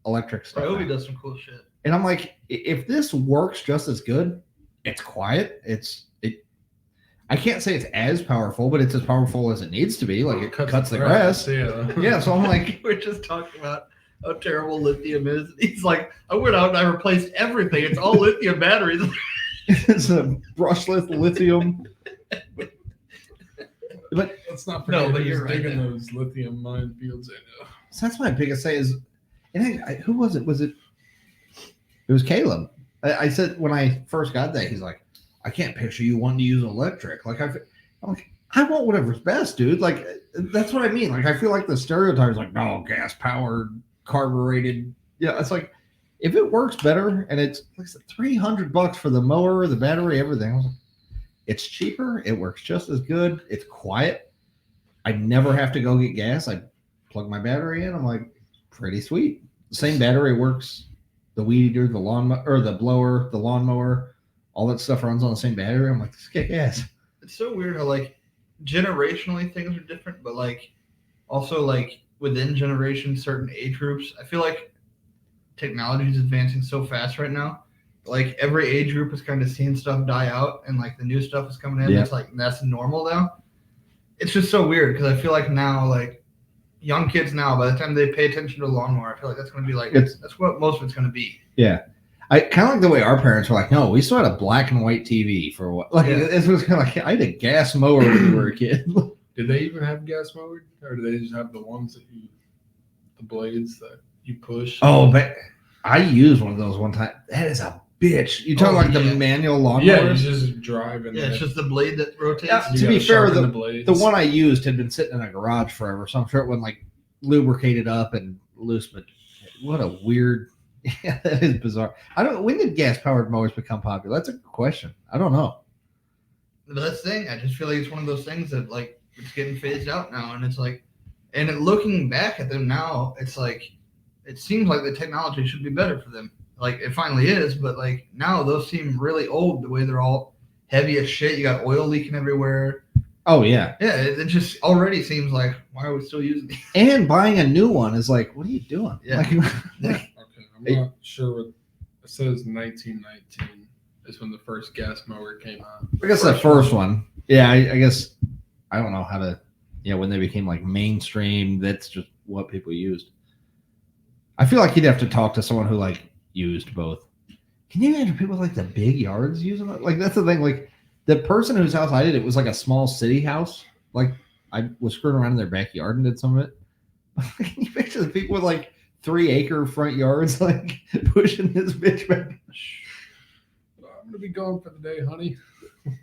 electric stuff. Ryobi does some cool shit. And I'm like, if this works just as good, it's quiet. I can't say it's as powerful, but it's as powerful as it needs to be. Like it cuts the grass. Yeah. Yeah. So I'm like, We're just talking about how terrible lithium is. He's like, I went out and I replaced everything. It's all lithium batteries. it's a brushless lithium. But Let's not forget but who's you're right digging there. those lithium minefields. so that's my biggest say is, and who was it? It was Caleb. I said when I first got that, he's like, I can't picture you wanting to use electric. Like I'm like, I want whatever's best, dude. Like that's what I mean. Like I feel like the stereotype is like, no, gas powered, carbureted. Yeah, it's like if it works better and it's like $300 for the mower, the battery, everything. I was like, it's cheaper. It works just as good. It's quiet. I never have to go get gas. I plug my battery in. I'm like, pretty sweet. The same battery works. The weed eater, the lawn or the blower, the lawnmower, all that stuff runs on the same battery. I'm like, let's get gas. It's so weird how like generationally things are different, but like also like within generations, certain age groups, I feel like technology is advancing so fast right now. Like every age group is kind of seeing stuff die out and like the new stuff is coming in. Yeah. It's like that's normal now. It's just so weird because I feel like now like young kids now, by the time they pay attention to a lawnmower, I feel like that's going to be like that's what most of it's going to be. Yeah. I kind of like the way our parents were like, no, we still had a black and white TV for what? Like it was kind of like I had a gas mower when we were a kid. Did they even have gas mowered, or do they just have the ones that the blades that you push? Oh, but I used one of those one time. That is a bitch. You talking like the manual lawnmower? Yeah, you just drive in. Yeah, it's just the blade that rotates. Yeah, You to be gotta fair, sharpen the blades. one I used had been sitting in a garage forever, so I'm sure it wasn't like lubricated up and loose. But what a weird. Yeah, that is bizarre. When did gas powered mowers become popular? That's a good question. I don't know. But that's the thing. I just feel like it's one of those things that like it's getting phased out now, and it's like, and looking back at them now, it's like, it seems like the technology should be better for them. Like it finally is, but like now those seem really old. The way they're all heavy as shit. You got oil leaking everywhere. Oh yeah. Yeah, it just already seems like, why are we still using these? And buying a new one is like, what are you doing? Yeah. Like, Okay, I'm not sure what it says. 1919 is when the first gas mower came out. I guess the first one. Yeah, I guess I don't know how to. Yeah, when they became like mainstream, that's just what people used. I feel like you'd have to talk to someone who like used both. Can you imagine people with, like the big yards using it? Like that's the thing. Like the person whose house I did, it was like a small city house. Like I was screwing around in their backyard and did some of it. Can you picture the people with like 3-acre front yards, like pushing this bitch back? I'm gonna be going for the day, honey.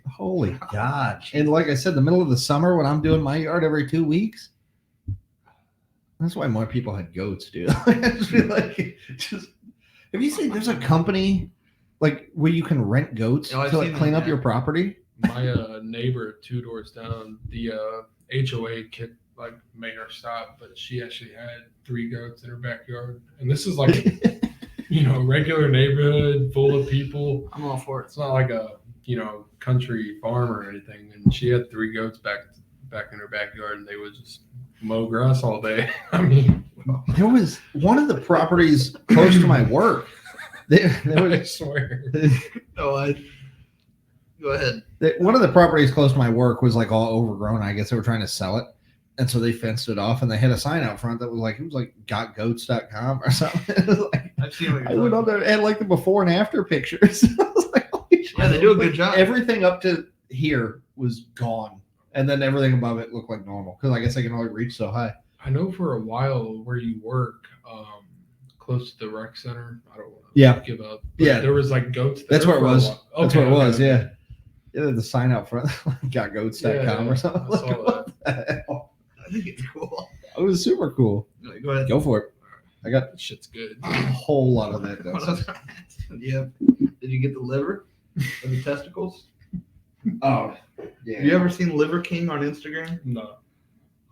Holy God. And like I said, the middle of the summer when I'm doing my yard every 2 weeks, that's why more people had goats, dude. I just feel like, have you seen there's a company like where you can rent goats to like clean up your property? My neighbor 2 doors down, the HOA kid like made her stop, but she actually had 3 goats in her backyard. And this is like regular neighborhood full of people. I'm all for it. It's not like a country farm or anything. And she had 3 goats back in her backyard, and they would just mow grass all day. I mean, there was one of the properties close to my work. I swear. Go ahead. One of the properties close to my work was like all overgrown. I guess they were trying to sell it. And so they fenced it off, and they had a sign out front that was like, it was like gotgoats.com or something. It was like, I've seen what I went on there and had like the before and after pictures. I was like, holy shit. Yeah, they do a good job. Everything up to here was gone. And then everything above it looked like normal. Because I guess I can only reach so high. I know for a while where you work, close to the rec center. I don't want to give up. Yeah. There was like goats there. That's where it was. That's where it was, okay. Yeah, the sign out front, gotgoats.com or something. I saw that. I think it's cool. It was super cool. Go ahead. Go for it. I got That shit's good. a whole lot of that. Yeah. Did you get the liver or the testicles? Oh, yeah. Have you ever seen Liver King on Instagram? No.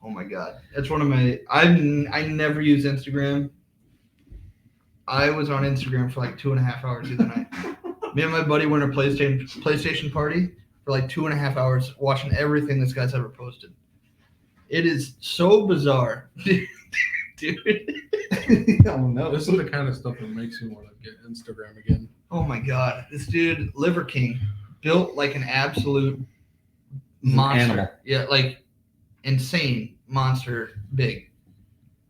Oh my God. It's one of my, I never use Instagram. I was on Instagram for like 2.5 hours the other night. Me and my buddy went to a PlayStation party for like 2.5 hours watching everything this guy's ever posted. It is so bizarre. Dude. Oh no. This is the kind of stuff that makes me want to get Instagram again. Oh my God. This dude, Liver King, built like an absolute monster. Animal. Yeah, like insane monster big.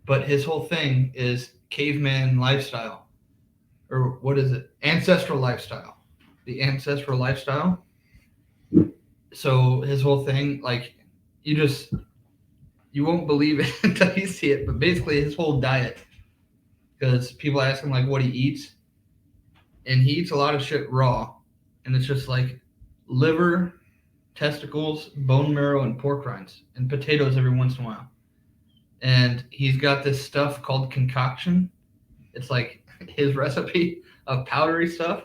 But his whole thing is caveman lifestyle. Or what is it? Ancestral lifestyle. The ancestral lifestyle. So his whole thing, like, you won't believe it until you see it. But basically his whole diet, because people ask him like what he eats, and he eats a lot of shit raw. And it's just like liver, testicles, bone marrow, and pork rinds, and potatoes every once in a while. And he's got this stuff called concoction. It's like his recipe of powdery stuff.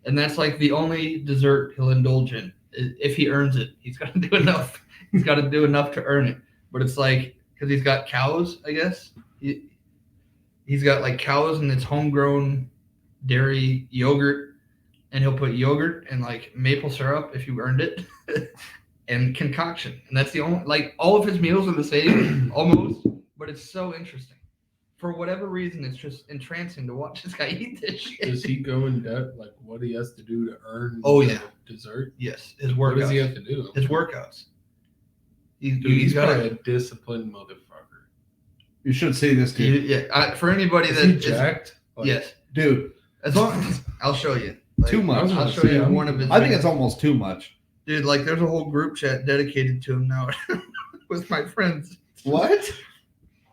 And that's like the only dessert he'll indulge in. If he earns it, he's got to do enough. He's got to do enough to earn it. But it's like, because he's got cows, I guess. He's got like cows, and it's homegrown dairy yogurt. And he'll put yogurt and like maple syrup if you earned it. And concoction. And that's the only, like, all of his meals are the same, almost. But it's so interesting. For whatever reason, it's just entrancing to watch this guy eat this shit. Does he go in debt, like what he has to do to earn dessert? Yes, his workouts. What does he have to do? His workouts. He's probably a disciplined motherfucker. You should see this dude. Yeah, for anybody Is that he jacked? Like, yes, Dude. as long as I'll show you. Like, Too much. I'll show you one of his. I think it's almost too much. Dude, like there's a whole group chat dedicated to him now with my friends. What?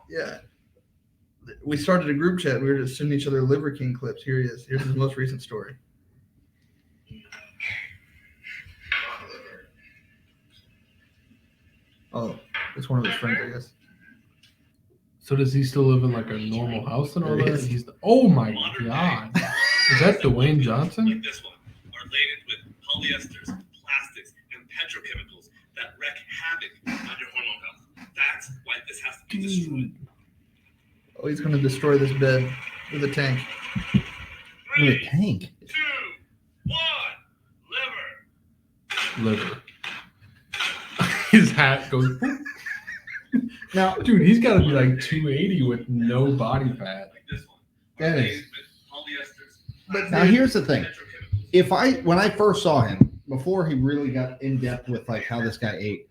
Yeah. We started a group chat. We were just sending each other Liver King clips. Here he is. Here's his most recent story. Oh, it's one of his friends, I guess. So does he still live in like a normal house and all that? Oh my god. Is that Dwayne Johnson? Like this one are laden with polyesters, plastics, and petrochemicals that wreak havoc on your hormone health. That's why this has to be destroyed. Oh, he's going to destroy this bed with a tank. With a 3, tank. 2, 1, Liver. His hat goes. Now, Dude, he's got to be like 280 with no body fat. like this one. That Are is- laden with polyesters, But now here's the thing. petrochemicals. When I first saw him, before he really got in depth with like how this guy ate,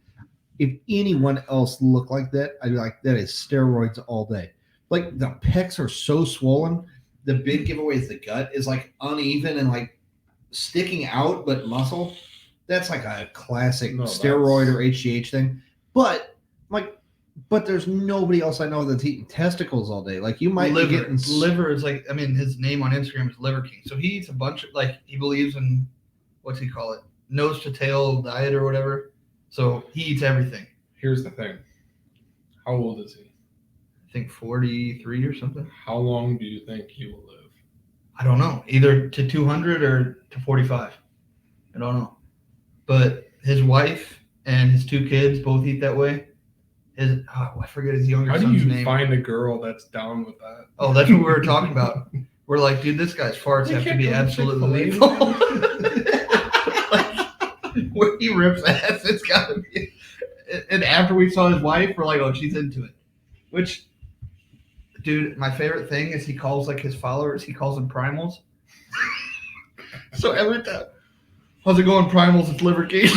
if anyone else looked like that, I'd be like, that is steroids all day. Like the pecs are so swollen. The big giveaway is the gut is like uneven and like sticking out, but muscle. That's like a classic No, steroid or HGH thing. But there's nobody else I know that's eating testicles all day. Like you might be getting liver is like, I mean, his name on Instagram is Liver King. So he eats a bunch of, like, he believes in, what's he call it? Nose to tail diet or whatever. So he eats everything. Here's the thing. How old is he? I think 43 or something. How long do you think he will live? I don't know. Either to 200 or to 45. I don't know. But his wife and his 2 kids both eat that way. I forget his younger How do son's you name. Find a girl that's down with that? Oh, that's what we were talking about. We're like, dude, this guy's farts You have to can't be go to absolutely Chick-fil-A. lethal. Like, when he rips ass, it's got to be. And after we saw his wife, we're like, oh, she's into it. Which, dude, my favorite thing is he calls like his followers, he calls them primals. So every time, how's it going, primals? It's Liver King.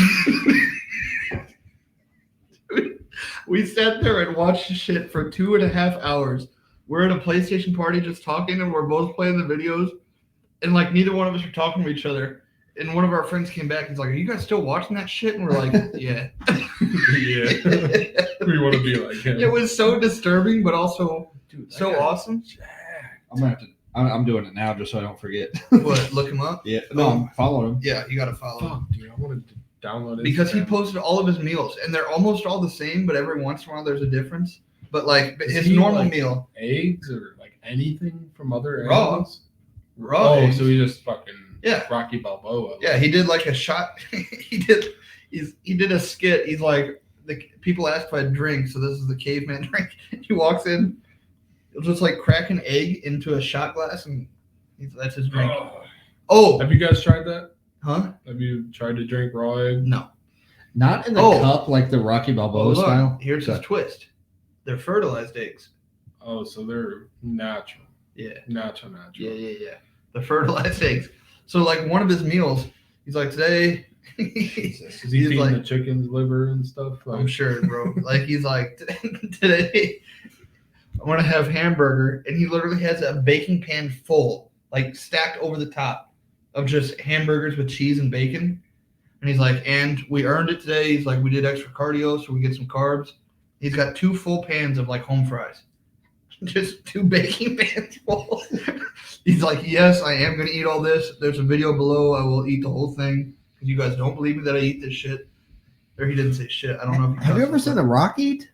We sat there and watched shit for 2.5 hours. We're at a PlayStation party just talking, and we're both playing the videos. And like neither one of us are talking to each other. And one of our friends came back. He's like, "Are you guys still watching that shit?" And we're like, "Yeah." Yeah. We want to be like him. It was so disturbing, but also Dude, that so guy- awesome. I'm gonna have to. I'm doing it now just so I don't forget. What? Look him up. Yeah, no, I'm following him. Yeah, you got to follow him. Fuck, dude, I wanted to download it Because he posted all of his meals, and they're almost all the same, but every once in a while there's a difference. But like Does his he, normal like, meal, eggs or like anything from other Raw. animals? raw. Oh, eggs. so he just fucking Yeah. Rocky Balboa. Yeah, he did like a shot. he did a skit. He's like, the people ask if I drink, so this is the Caveman Drink. He walks in, he'll just like crack an egg into a shot glass, and that's his drink. Oh, Have you guys tried that? huh? Have you tried to drink raw egg? No. Not in the Oh. cup like the Rocky Balboa Look, style. here's his twist. They're fertilized eggs. Oh, so they're natural. Yeah. Natural. Yeah. The fertilized eggs. So like one of his meals, he's like, today. Is he He's feeding like, the chicken's liver and stuff? I'm Like, sure, bro. Like he's like, today I want to have hamburger, and he literally has a baking pan full, like stacked over the top, of just hamburgers with cheese and bacon. And he's like, and we earned it today. He's like, we did extra cardio, so we get some carbs. He's got 2 full pans of like home fries, just 2 baking pans full. He's like, yes, I am gonna eat all this. There's a video below. I will eat the whole thing because you guys don't believe me that I eat this shit. Or he didn't say shit. I don't know. If he Have you cussed ever seen The Rock eat?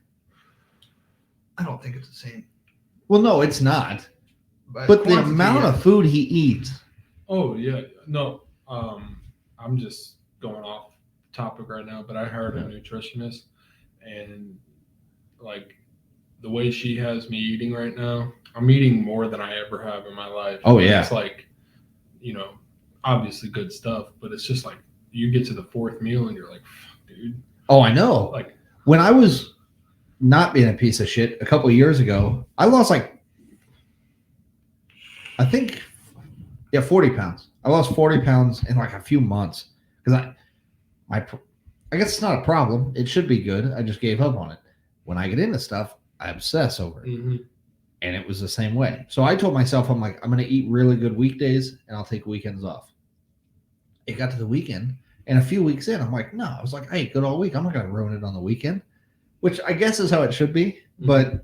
I don't think it's the same. Well, no, it's not. But the quantity, amount yeah. of food he eats. oh yeah, no. I'm just going off topic right now, but I hired a nutritionist, and like the way she has me eating right now, I'm eating more than I ever have in my life. Oh, yeah. It's like, obviously good stuff, but it's just like you get to the 4th meal and you're like, fuck, dude. Oh, I know. Like, When I was not being a piece of shit a couple of years ago, I lost 40 pounds. I lost 40 pounds in like a few months because I guess it's not a problem. It should be good. I just gave up on it. When I get into stuff, I obsess over it. mm-hmm. And it was the same way. So I told myself, I'm like, I'm going to eat really good weekdays and I'll take weekends off. It got to the weekend, and a few weeks in, I'm like, no, I was like, I ate good all week. I'm not going to ruin it on the weekend, which I guess is how it should be. Mm-hmm. But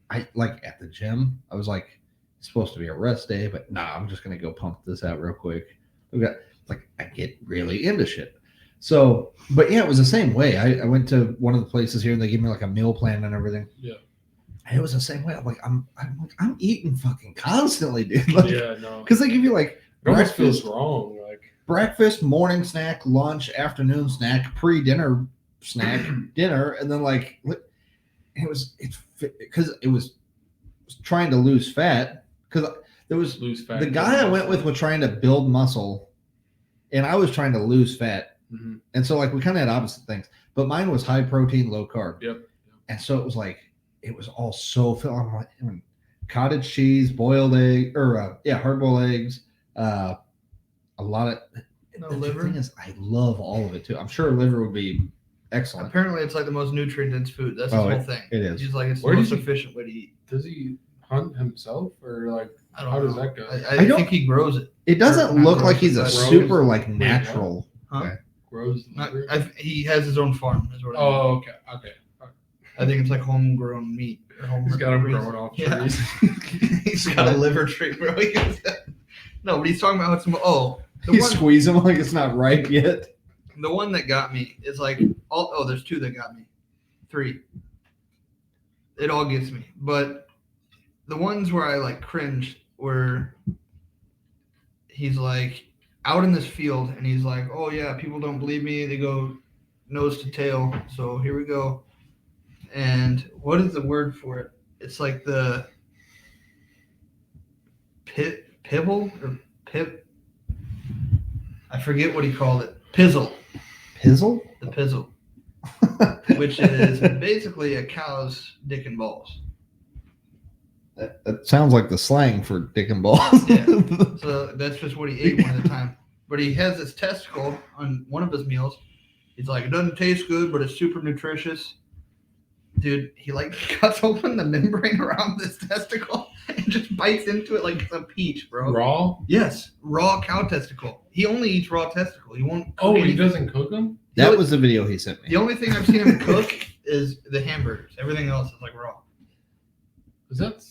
I like at the gym, I was like, it's supposed to be a rest day, but nah, I'm just going to go pump this out real quick. I get really into shit. So, but yeah, it was the same way. I went to one of the places here and they gave me like a meal plan and everything. Yeah. And it was the same way. I'm eating fucking constantly, dude. Like, Yeah, no. because they give you like It almost feels breakfast, wrong. Like, breakfast, morning snack, lunch, afternoon snack, pre-dinner snack, dinner, and then like it's because it was trying to lose fat because there was lose fat. the guy I went with was trying to build muscle, and I was trying to lose fat, and so like we kind of had opposite things. But mine was high protein, low carb. Yep. And so it was like it was all so filled. I'm like, cottage cheese, boiled egg, or hard boiled eggs, a lot of. No the liver? thing is, I love all of it too. I'm sure liver would be excellent. Apparently, it's like the most nutrient-dense food. That's his whole thing. It is. He's like, it's Where the does most he- efficient way to eat. Does he hunt himself or like? I don't How know. does that go? I think he grows it. It doesn't Or- look like he's a Grows- super like Wait, natural. Grows Not, liver? he has his own farm. Is what I mean. Oh, okay. I think it's like homegrown meat. Or home He's got him raised- growing off Yeah. trees. He's got a liver tree, bro. No, but he's talking about some. Oh, the You one, squeeze them like it's not ripe yet. the one that got me is like, there's two that got me. 3. It all gets me, but the ones where I like cringed were he's like out in this field and he's like, oh yeah, people don't believe me. They go nose to tail. So here we go. And what is the word for it? It's like the pibble or pip. I forget what he called it. Pizzle. Pizzle? The pizzle. Which is basically a cow's dick and balls. That sounds like the slang for dick and balls. Yeah. So that's just what he ate one at a time. But he has this testicle on one of his meals. He's like, it doesn't taste good, but it's super nutritious. Dude, he like cuts open the membrane around this testicle and just bites into it like it's a peach, bro. Raw? Yes, raw cow testicle. He only eats raw testicle. He won't. Oh, cook he anything. doesn't cook them? That was the video he sent me. The only thing I've seen him cook is the hamburgers. Everything else is like raw. Is that?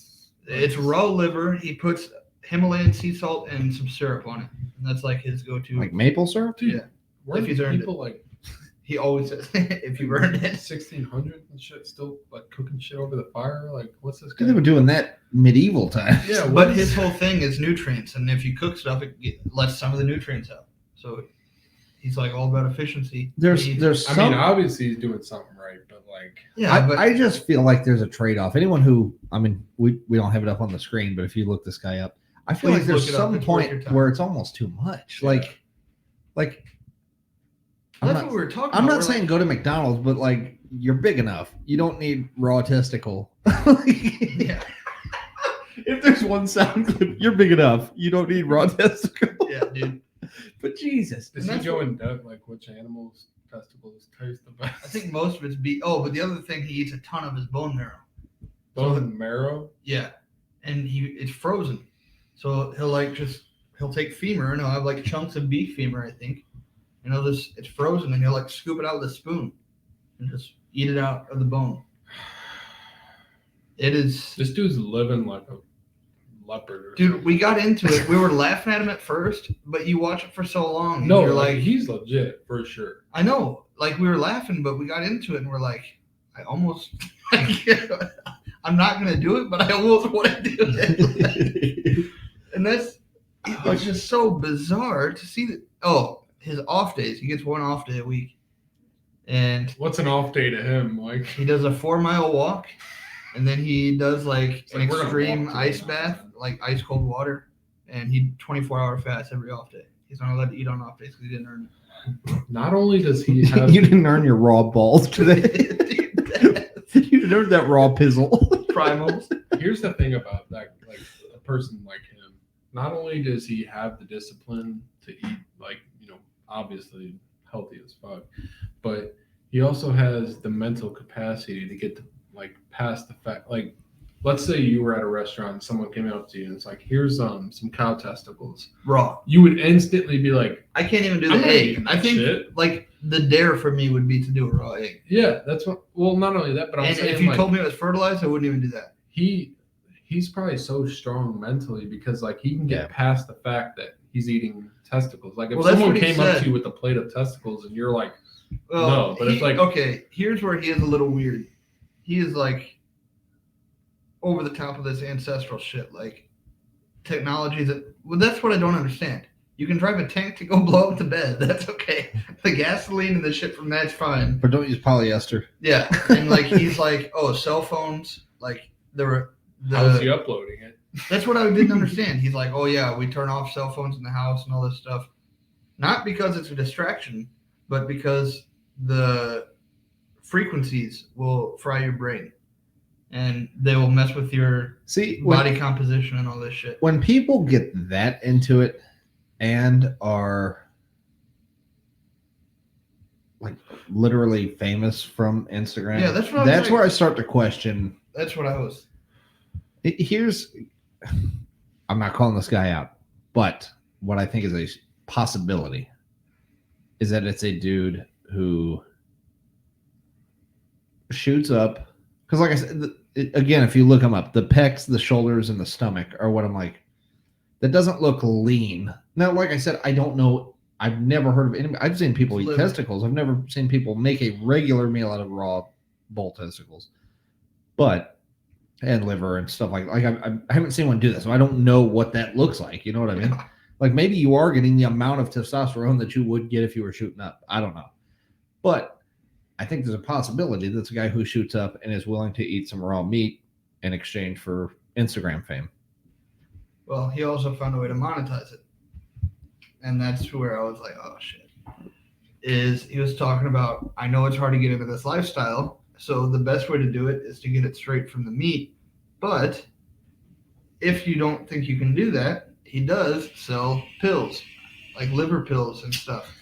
It's raw liver. He puts Himalayan sea salt and some syrup on it, and that's like his go-to. Like maple syrup? Dude, Yeah. where If do he's earned people like He always says, if you've earned it. 1600 and shit still like cooking shit over the fire? Like, what's this guy? They were doing that medieval times. Yeah, But his whole thing is nutrients, and if you cook stuff, it lets some of the nutrients out. So he's like all about efficiency. There's I some. mean, obviously he's doing something right, but like, Yeah, but I just feel like there's a trade-off. Anyone who, I mean, we don't have it up on the screen, but if you look this guy up, I feel Please like there's look it up. some It's worth your point time. where it's almost too much. Yeah. Like I'm that's not, what we were talking I'm about. not We're saying like, go to McDonald's, but like you're big enough. You don't need raw testicle. yeah, If there's one sound clip, you're big enough. You don't need raw testicle. yeah, dude. But Jesus. does And he that's go what- in depth like which animals' testicles taste the best? I think most of it's beef. Oh, but the other thing, he eats a ton of his bone marrow. bone and marrow. Yeah, and it's frozen, so he'll take femur and he'll have like chunks of beef femur, I think, and it's frozen, and he'll like scoop it out with a spoon and just eat it out of the bone. It is, This dude's living like a leopard. Or dude. something. We got into it. We were laughing at him at first, but you watch it for so long, and No, you're like like, he's legit for sure. I know, like we were laughing, but we got into it, and we're like, I almost, I'm not gonna do it, but I almost want to do it. And it was just so bizarre to see that. Oh, his off days. He gets one off day a week, and What's an off day to him? Like, he does a 4-mile walk, and then he does like It's an like, we're gonna extreme walk to ice the bath, mountain. like ice cold water, and he 24-hour fast every off day. He's not allowed to eat on off days because he didn't earn not only does he have You didn't earn your raw balls today. it. You didn't earn that raw pizzle. Primals. here's the thing about that, like a person like him, not only does he have the discipline to eat, like, obviously healthy as fuck, but he also has the mental capacity to get to like past the fact, like, let's say you were at a restaurant and someone came up to you and it's like, here's some cow testicles. Raw. You would instantly be like, I can't even do I'm the not egg. eating I that think shit. like the dare for me would be to do a raw egg. yeah, that's what, well, not only that, but I'm And saying if you like, told me it was fertilized, I wouldn't even do that. he's probably so strong mentally because like he can get Yeah. past the fact that he's eating testicles. Like if Well, that's someone what he came up said. to you with a plate of testicles and you're like, Well, No, but it's like- okay. Here's where he is a little weird. He is like over the top of this ancestral shit, like technology that's what I don't understand. You can drive a tank to go blow up the bed. That's okay. The gasoline and the shit from that's fine. But don't use polyester. Yeah, and like he's like, oh, cell phones, like How's he uploading it? That's what I didn't understand. He's like, oh yeah, we turn off cell phones in the house and all this stuff, not because it's a distraction, but because the frequencies will fry your brain, and they will mess with your body composition and all this shit. When people get that into it and are like literally famous from Instagram, yeah, that's where I start to question. That's what I was. I'm not calling this guy out, but what I think is a possibility is that it's a dude who shoots up. Because like I said, again, if you look him up, the pecs, the shoulders, and the stomach are what I'm like, that doesn't look lean. Now, like I said, I don't know. I've never heard of anybody. I've seen people eat testicles. I've never seen people make a regular meal out of raw bull testicles. And liver and stuff like I haven't seen one do this, so I don't know what that looks like. You know what I mean? Like maybe you are getting the amount of testosterone that you would get if you were shooting up. I don't know. But I think there's a possibility that's a guy who shoots up and is willing to eat some raw meat in exchange for Instagram fame. Well, he also found a way to monetize it. And that's where I was like, oh shit. He was talking about, I know it's hard to get into this lifestyle, so the best way to do it is to get it straight from the meat. But if you don't think you can do that, he does sell pills, like liver pills and stuff.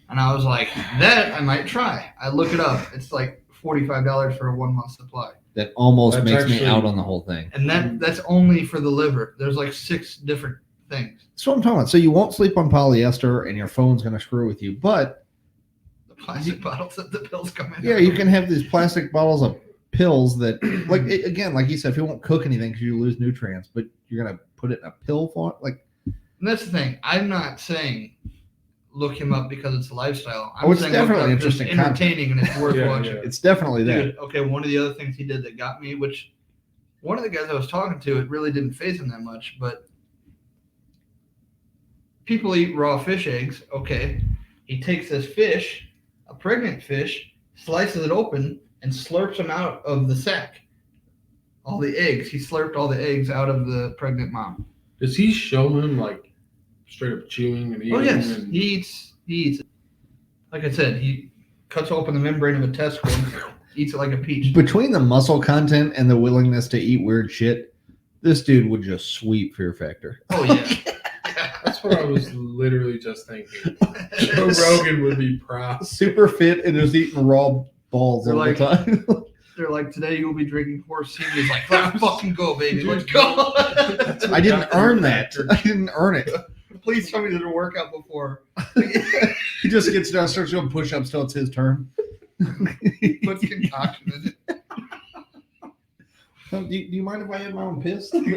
And I was like, that I might try. I look it up. It's like $45 for a 1 month supply. That almost makes me out on the whole thing. And that's only for the liver. There's like 6 different things. That's what I'm talking about. So you won't sleep on polyester and your phone's going to screw with you. But plastic bottles that the pills come in. Yeah, you can have these plastic bottles of pills that, like, again, like you said, if you won't cook anything because you lose nutrients, but you're going to put it in a pill form. Like, and that's the thing. I'm not saying look him up because it's a lifestyle. It's definitely interesting, entertaining, and it's worth watching. It's definitely that. Okay, one of the other things he did that got me, which one of the guys I was talking to, it really didn't faze him that much, but people eat raw fish eggs. Okay, he takes this fish, a pregnant fish, slices it open, and slurps them out of the sack. All the eggs. He slurped all the eggs out of the pregnant mom. Does he show him like straight up chewing and eating? Oh yes, he eats it. Like I said, he cuts open the membrane of a testicle and eats it like a peach. Between the muscle content and the willingness to eat weird shit, this dude would just sweep Fear Factor. Oh yeah. That's what I was literally just thinking. Joe Rogan would be proud. Super fit and just eating raw balls all the time. They're like, today you'll be drinking horse semen. He's like, let's fucking go, baby. Let's go. I didn't earn that. I didn't earn it. Please tell me there's a workout before. He just gets down, starts doing push-ups till it's his turn. He puts concoction in it. Do you mind if I have my own piss? Dude,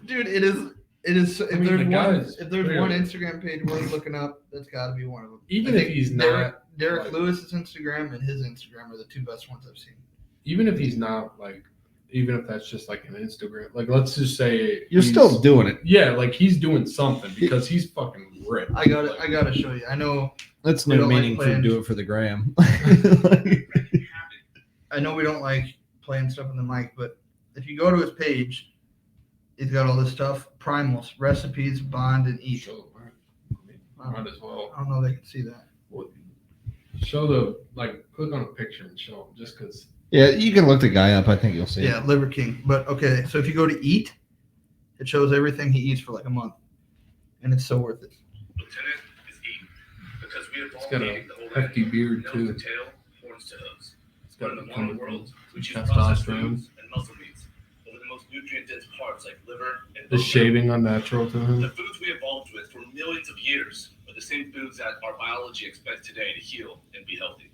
it is. If there's one Instagram page worth looking up, that's got to be one of them. Even if he's not Derek Lewis's Instagram and his Instagram are the 2 best ones I've seen. Even if he's not like, even if that's just like an Instagram, like let's just say you're still doing it. Yeah, like he's doing something because he's fucking ripped. I gotta show you. I know that's no meaning for do it for the gram. I know we don't like playing stuff in the mic, but if you go to his page, he's got all this stuff: primals, recipes, bond, and eat. Might as well. I don't know if they can see that. Show the click on a picture and show him just because. Yeah, you can look the guy up. I think you'll see. Yeah, Liver King. But okay, so if you go to eat, it shows everything he eats for like a month, and it's so worth it. Lieutenant is eat because we It's got a hefty beard too. Tail, horns to hooves. It's got in a the ton modern world, of which use processed testosterone. foods and muscle meats. One of the most nutrient-dense parts like liver and Is shaving unnatural to The him? foods we evolved with for millions of years are the same foods that our biology expects today to heal and be healthy.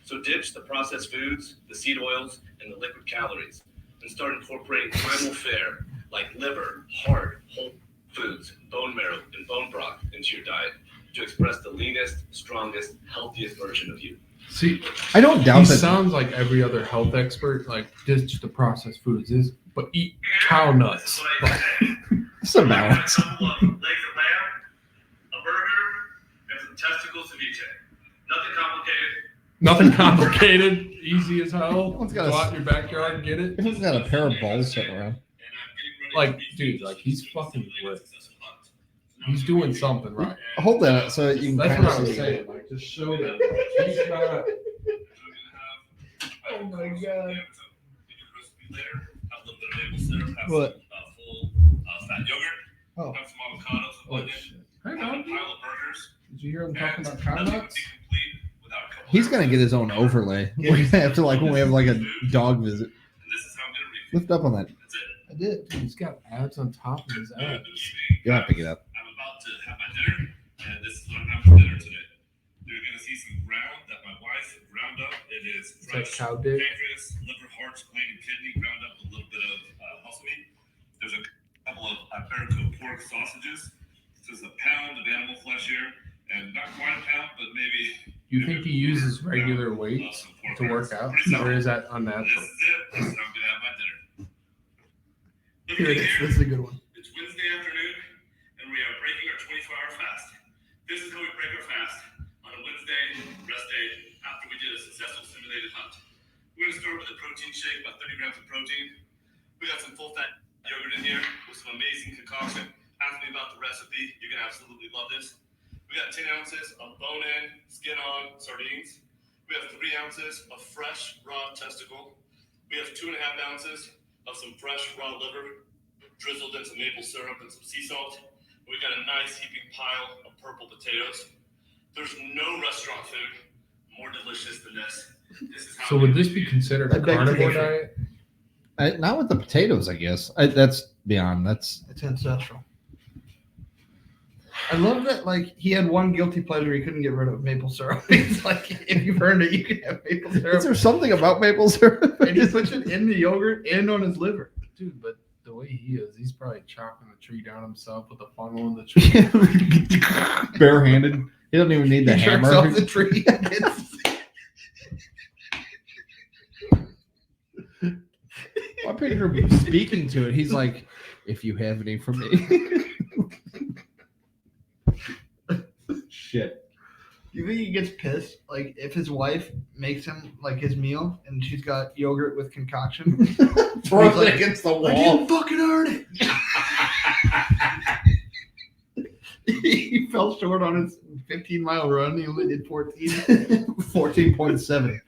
So ditch the processed foods, the seed oils, and the liquid calories, and start incorporating primal fare like liver, heart, whole foods, bone marrow, and bone broth into your diet to express the leanest, strongest, healthiest version of you. See, I don't doubt he that. sounds like every other health expert. Like, ditch the processed foods, but eat cow nuts. It's a balance. A couple of legs of lamb, a burger, and some testicles of each. Nothing complicated. Nothing complicated. Easy as hell. Someone's Go got out in your backyard and get it. He's got a pair of balls sitting around. Like, dude, like he's fucking lit. He's doing something right. Hold that up so you can That's kind what I of was see. saying. Like, just show that. Like, he's not. Oh my god. What? Full fat yogurt. Oh. Have some avocados, Oh, onion. shit. Have a pile of burgers. Did you hear him talking about cow Nothing would nuts? be complete without a couple He's of gonna get his own overlay. We're gonna have to like when we have like a dog visit. And this is how I'm gonna read. Lift up on that. That's it. I did. Dude, he's got abs on top of his Good abs. evening. You'll have to get up. I'm about to have my dinner, and this is what I'm having for dinner today. You're gonna see some ground that my wife ground up. It is It's like fresh cow dick. pancreas, liver, heart, spleen, and kidney ground up with a little bit of muscle meat. There's a couple of Iberico pork sausages. This is a pound of animal flesh here, and not quite a pound, but maybe. You think he uses regular weights to work out, or is that This unnatural? is it. This is how I'm gonna have my dinner. Here it is. This is a good one. It's Wednesday afternoon, and we are breaking our 24-hour fast. This is how we break our fast on a Wednesday rest day after we did a successful simulated hunt. We're going to start with a protein shake, about 30 grams of protein. We got some full-fat yogurt in here with some amazing concoction. Ask me about the recipe. You're going to absolutely love this. We got 10 ounces of bone-in, skin-on sardines. We have 3 ounces of fresh raw testicle. We have 2.5 ounces of some fresh raw liver, drizzled in some maple syrup and some sea salt. We got a nice heaping pile of purple potatoes. There's no restaurant food more delicious than this. This is how So would this be considered a I beg to carnivore differ. diet? Not with the potatoes, I guess. That's beyond. That's It's ancestral. I love that, like, he had one guilty pleasure he couldn't get rid of, maple syrup. It's like, if you've earned it, you can have maple is syrup. there something about maple syrup? And he puts it in the yogurt and on his liver. Dude, but the way he is, he's probably chopping the tree down himself with a funnel in the tree. Barehanded. He doesn't even need the He jerks hammer. off the tree. I picture him speaking to it. He's like, "If you have any for me." Shit. Do you think he gets pissed, like, if his wife makes him, like, his meal and she's got yogurt with concoction? Throws He's like, it against the I wall. didn't fucking earn it. He fell short on his 15-mile run. He only did 14. 14.7.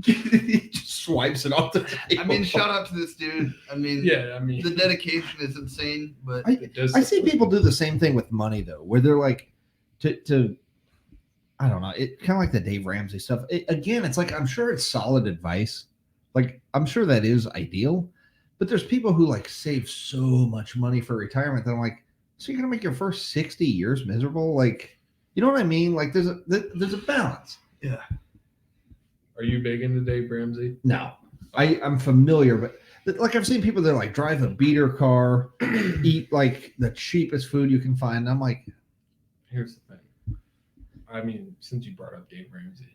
He just swipes it off the table. I mean, shout out to this dude. I mean, Yeah, I mean, the dedication is insane, but it does. I see people do the same thing with money though, where they're like, to I don't know, it kind of like the Dave Ramsey stuff. Again, it's like I'm sure it's solid advice. Like I'm sure that is ideal, but there's people who like save so much money for retirement that I'm like, so you're gonna make your first 60 years miserable? Like, you know what I mean? Like there's a balance. yeah. Are you big into Dave Ramsey? No, I'm familiar, but like I've seen people that like drive a beater car, eat like the cheapest food you can find. I'm like, Here's the thing. I mean, since you brought up Dave Ramsey,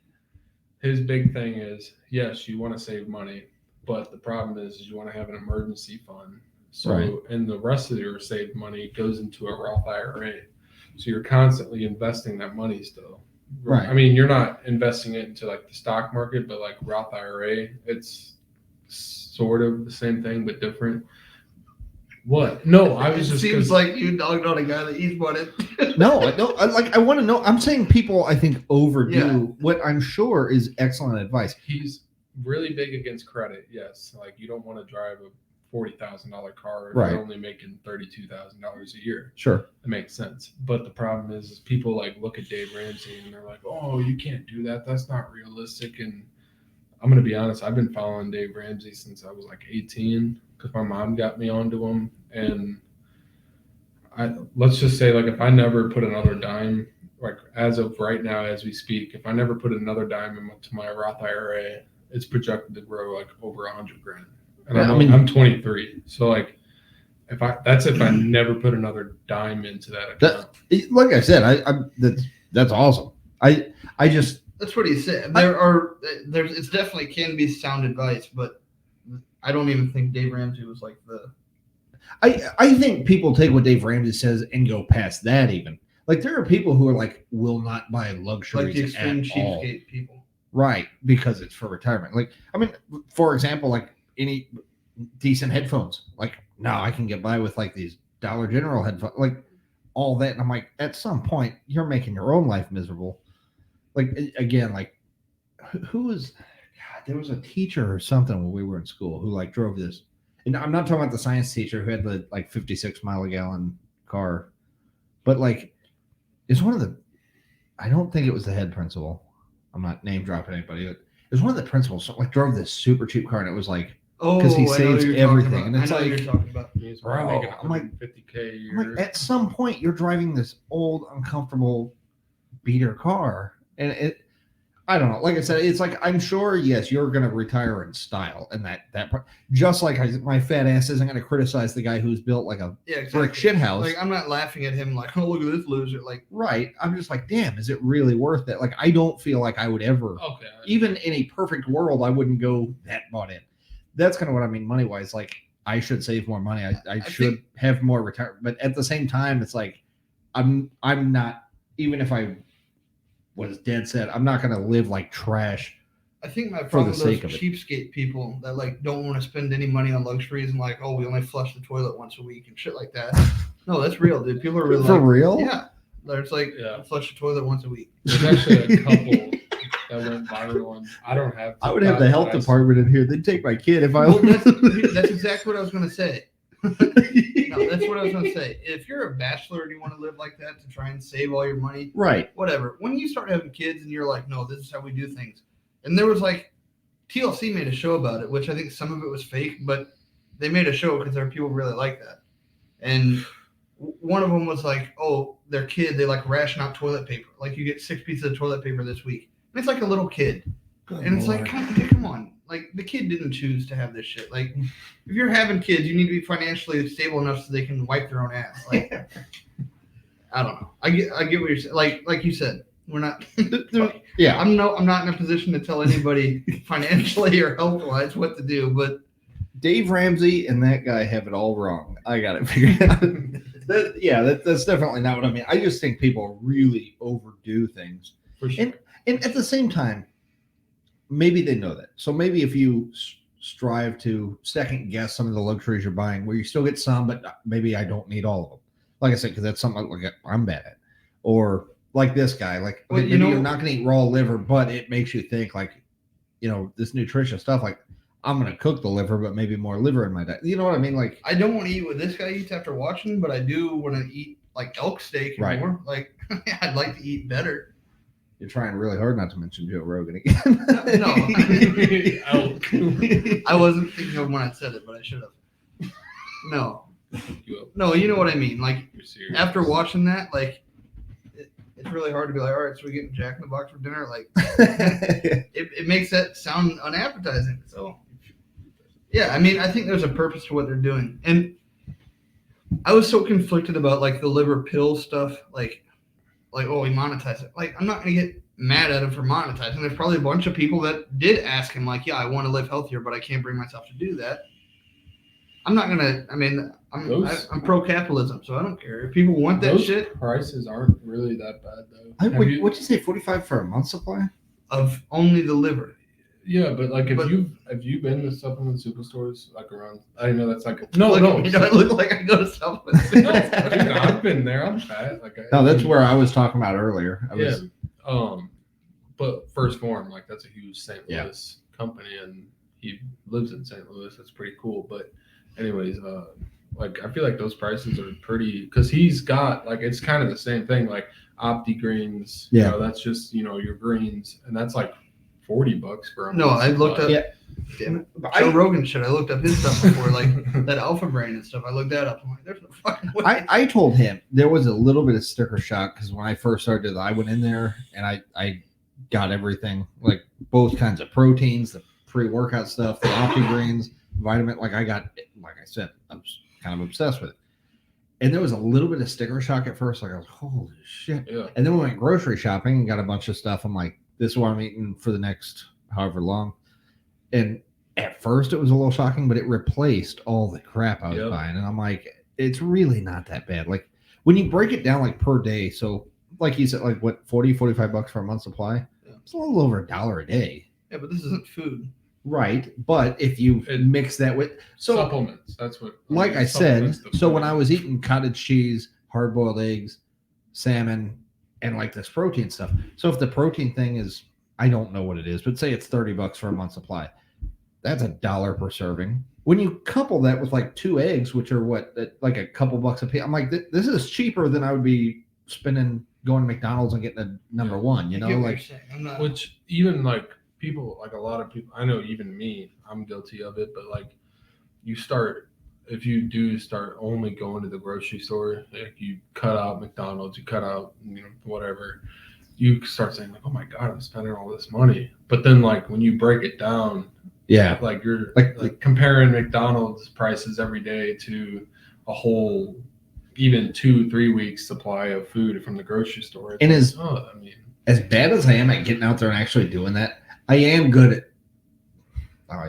his big thing is, yes, you want to save money, but the problem is you want to have an emergency fund. So, Right. and the rest of your saved money goes into a Roth IRA. So you're constantly investing that money still. Right. I mean, you're not investing it into like the stock market, but like Roth IRA, it's sort of the same thing, but different. What? No, I was It just seems like you dogged on a guy that eats money. no, I want to know. I'm saying people, I think, overdo Yeah. what I'm sure is excellent advice. he's really big against credit. Yes, like you don't want to drive a $40,000 car if Right. you're only making $32,000 a year. Sure. It makes sense. But the problem is people like look at Dave Ramsey and they're like, "Oh, you can't do that. That's not realistic." And I'm gonna be honest. I've been following Dave Ramsey since I was like 18 because my mom got me onto him. And let's just say, like, if I never put another dime, like as of right now, as we speak, if I never put another dime into my Roth IRA, it's projected to grow like over $100,000. And Yeah, I'm 23, so like, if I never put another dime into that account. Like I said, that's awesome. I just That's what he said. It's definitely can be sound advice, but I don't even think Dave Ramsey was like the. I think people take what Dave Ramsey says and go past that even. Like there are people who are like will not buy luxuries Like the extreme at all. cheapskate people. Right, because it's for retirement. Like, I mean, for example, like any decent headphones. Like, no, I can get by with like these Dollar General headphones, like all that. And I'm like, at some point, you're making your own life miserable. Like, again, like, who was, God, there was a teacher or something when we were in school who like drove this. And I'm not talking about the science teacher who had the like 56 mile a gallon car, but like, it's one of the, I don't think it was the head principal. I'm not name dropping anybody. It was one of the principals like drove this super cheap car, and it was like because he saves everything, and it's like you're talking about. He's probably making I'm like 50K a year. I'm like, at some point you're driving this old, uncomfortable beater car, and it. I don't know. Like I said, it's like I'm sure. Yes, you're going to retire in style, and that part. Just like my fat ass isn't going to criticize the guy who's built like a brick shit house. Like I'm not laughing at him. Like, oh, look at this loser. Like, right. I'm just like, damn, is it really worth it? Like, I don't feel like I would ever. Okay. Even in a perfect world, I wouldn't go that bought in. That's kind of what I mean, money wise. Like, I should save more money. I should have more retirement. But at the same time, it's like, I'm not. Even if I was dead set, I'm not going to live like trash. I think my problem with those cheapskate people that like don't want to spend any money on luxuries and like, oh, we only flush the toilet once a week and shit like that. No, that's real, dude. People are really for real. Yeah, there's like flush the toilet once a week. There's actually a couple that went viral. And I don't have. I would have the health department in here. They'd take my kid if I. Well, that's exactly what I was going to say. No, that's what I was going to say. If you're a bachelor and you want to live like that to try and save all your money, right? Whatever. When you start having kids and you're like, no, this is how we do things. And there was like, TLC made a show about it, which I think some of it was fake, but they made a show because there are people who really like that. And one of them was like, oh, their kid, they like ration out toilet paper. Like you get 6 pieces of toilet paper this week. And it's like a little kid. And it's like, come on. Like the kid didn't choose to have this shit. Like if you're having kids, you need to be financially stable enough so they can wipe their own ass. Like I don't know. I get what you're saying. Like you said, we're not. Yeah. I'm not in a position to tell anybody financially or health wise what to do. But Dave Ramsey and that guy have it all wrong. I got it figured out. That's definitely not what I mean. I just think people really overdo things. For sure. And at the same time, maybe they know that. So maybe if you strive to second guess some of the luxuries you're buying, where you still get some, but maybe I don't need all of them. Like I said, because that's something like I'm bad at. Or like this guy, like maybe you're not going to eat raw liver, but it makes you think like, this nutritious stuff. Like I'm going to cook the liver, but maybe more liver in my diet. You know what I mean? Like I don't want to eat what this guy eats after watching, but I do want to eat like elk steak and more. Like I'd like to eat better. You're trying really hard not to mention Joe Rogan again. No. I wasn't thinking of when I said it, but I should have. No, you know what I mean. Like after watching that, like it's really hard to be like, all right, so we're getting Jack in the Box for dinner. Like it makes that sound unappetizing. So yeah, I mean, I think there's a purpose to what they're doing, and I was so conflicted about like the liver pill stuff, like oh, we monetize it. Like I'm not gonna get mad at him for monetizing. There's probably a bunch of people that did ask him like, yeah, I want to live healthier, but I can't bring myself to do that. I'm not gonna. I mean, I'm pro-capitalism, so I don't care. If people want that shit, prices aren't really that bad though. What'd you say? 45 for a month supply of only the liver. Yeah, but like have you been to supplement superstores like around? I know that's like I look like I go to supplement. Dude, I've been there. I'm fat. That's where I was talking about earlier. But First Form, like that's a huge St. Louis company, and he lives in St. Louis. That's pretty cool. But anyways, like I feel like those prices are pretty because he's got like it's kind of the same thing like Opti Greens. Yeah, that's just your greens, and that's like $40 for a month. No, I looked up. Yeah. Damn it. Joe Rogan shit. I looked up his stuff before, like that Alpha Brain and stuff. I looked that up. I'm like, there's no fucking way. I told him there was a little bit of sticker shock because when I first started, I went in there and I got everything, like both kinds of proteins, the pre-workout stuff, the Opti Greens, vitamin. Like I got, like I said, I'm kind of obsessed with it. And there was a little bit of sticker shock at first. Like I was, holy shit. Yeah. And then we went grocery shopping and got a bunch of stuff. I'm like, this is what I'm eating for the next however long. And at first it was a little shocking, but it replaced all the crap I was buying. And I'm like, it's really not that bad. Like when you break it down like per day, so like you said, like what, $40-$45 for a month supply? Yeah. It's a little over $1 a day. Yeah, but this isn't food. Right. But if you mix that with supplements, that's what I said, so when I was eating cottage cheese, hard-boiled eggs, salmon, and like this protein stuff. So if the protein thing is, I don't know what it is, but say it's $30 for a month supply. That's $1 per serving. When you couple that with like 2 eggs, which are what, like a couple bucks a piece, I'm like, this is cheaper than I would be spending going to McDonald's and getting a number one, you know, like, which even like people, like a lot of people, I know even me, I'm guilty of it, but like if you do start only going to the grocery store, like you cut out McDonald's, you cut out, whatever, you start saying like, oh my God, I'm spending all this money. But then like when you break it down, like you're like comparing McDonald's prices every day to a whole even 2-3 weeks supply of food from the grocery store. And as bad as I am at getting out there and actually doing that, I am good at,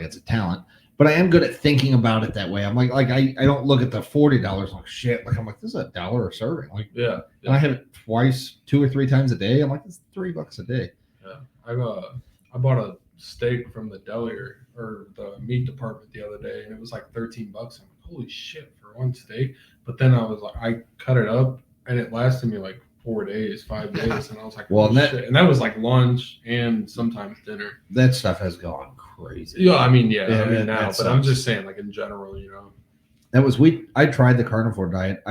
it's a talent, but I am good at thinking about it that way. I'm like I don't look at the $40 like shit. Like I'm like, this is $1 a serving. Like and I have it twice, 2 or 3 times a day. I'm like, it's $3 a day. Yeah, I bought a steak from the deli or the meat department the other day, and it was like $13. I'm like, holy shit for one steak. But then I was like, I cut it up, and it lasted me like 4 days, 5 days, and I was like, well, and that was like lunch and sometimes dinner. That stuff has gone crazy. Yeah, I mean now, but I'm just saying, like in general, That was I tried the carnivore diet.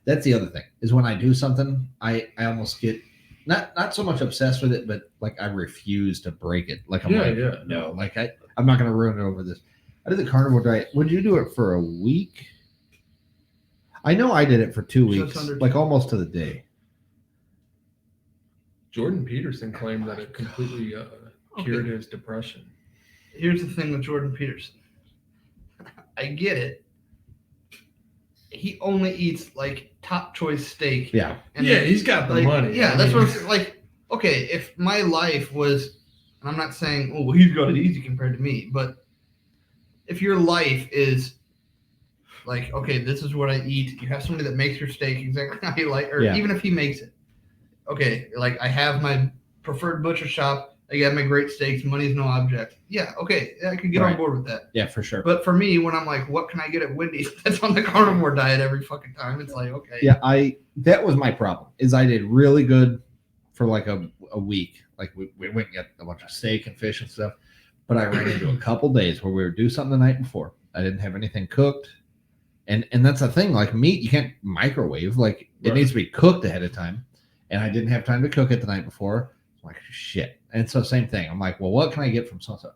That's the other thing is when I do something, I almost get not so much obsessed with it, but like I refuse to break it. Like I'm no, like I'm not gonna ruin it over this. I did the carnivore diet. Would you do it for a week? I know I did it for 2 weeks, like almost to the day. Jordan Peterson claimed that it completely cured his depression. Here's the thing with Jordan Peterson. I get it. He only eats like top choice steak. Yeah. And he's got the money. Yeah, that's what I'm saying. Like, okay, if my life was, and I'm not saying, oh, well, he's got it easy compared to me, but if your life is like, okay, this is what I eat. You have somebody that makes your steak exactly how you like, or even if he makes it. Okay, like I have my preferred butcher shop. I got my great steaks. Money's no object. Yeah, okay, I could get on board with that. Yeah, for sure. But for me, when I'm like, what can I get at Wendy's? That's on the carnivore diet every fucking time. It's like, okay. Yeah, that was my problem. Is I did really good for like a week. Like we went and got a bunch of steak and fish and stuff. But I ran into a couple days where we would do something the night before. I didn't have anything cooked. And that's the thing. Like meat, you can't microwave. Like it needs to be cooked ahead of time. And I didn't have time to cook it the night before. I'm like, shit. And so same thing. I'm like, well, what can I get from so-and-so?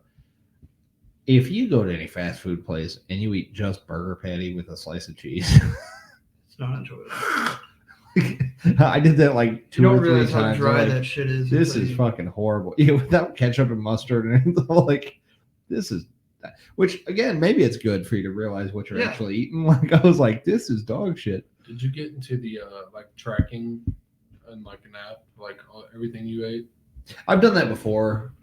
If you go to any fast food place and you eat just burger patty with a slice of cheese, it's not enjoyable. I did that like 2 or 3 times. You don't realize how dry that shit is. This is fucking horrible. Yeah, without ketchup and mustard and like, this is, which again, maybe it's good for you to realize what you're actually eating. Like I was like, this is dog shit. Did you get into the like tracking and like an app, like everything you ate? I've done that before.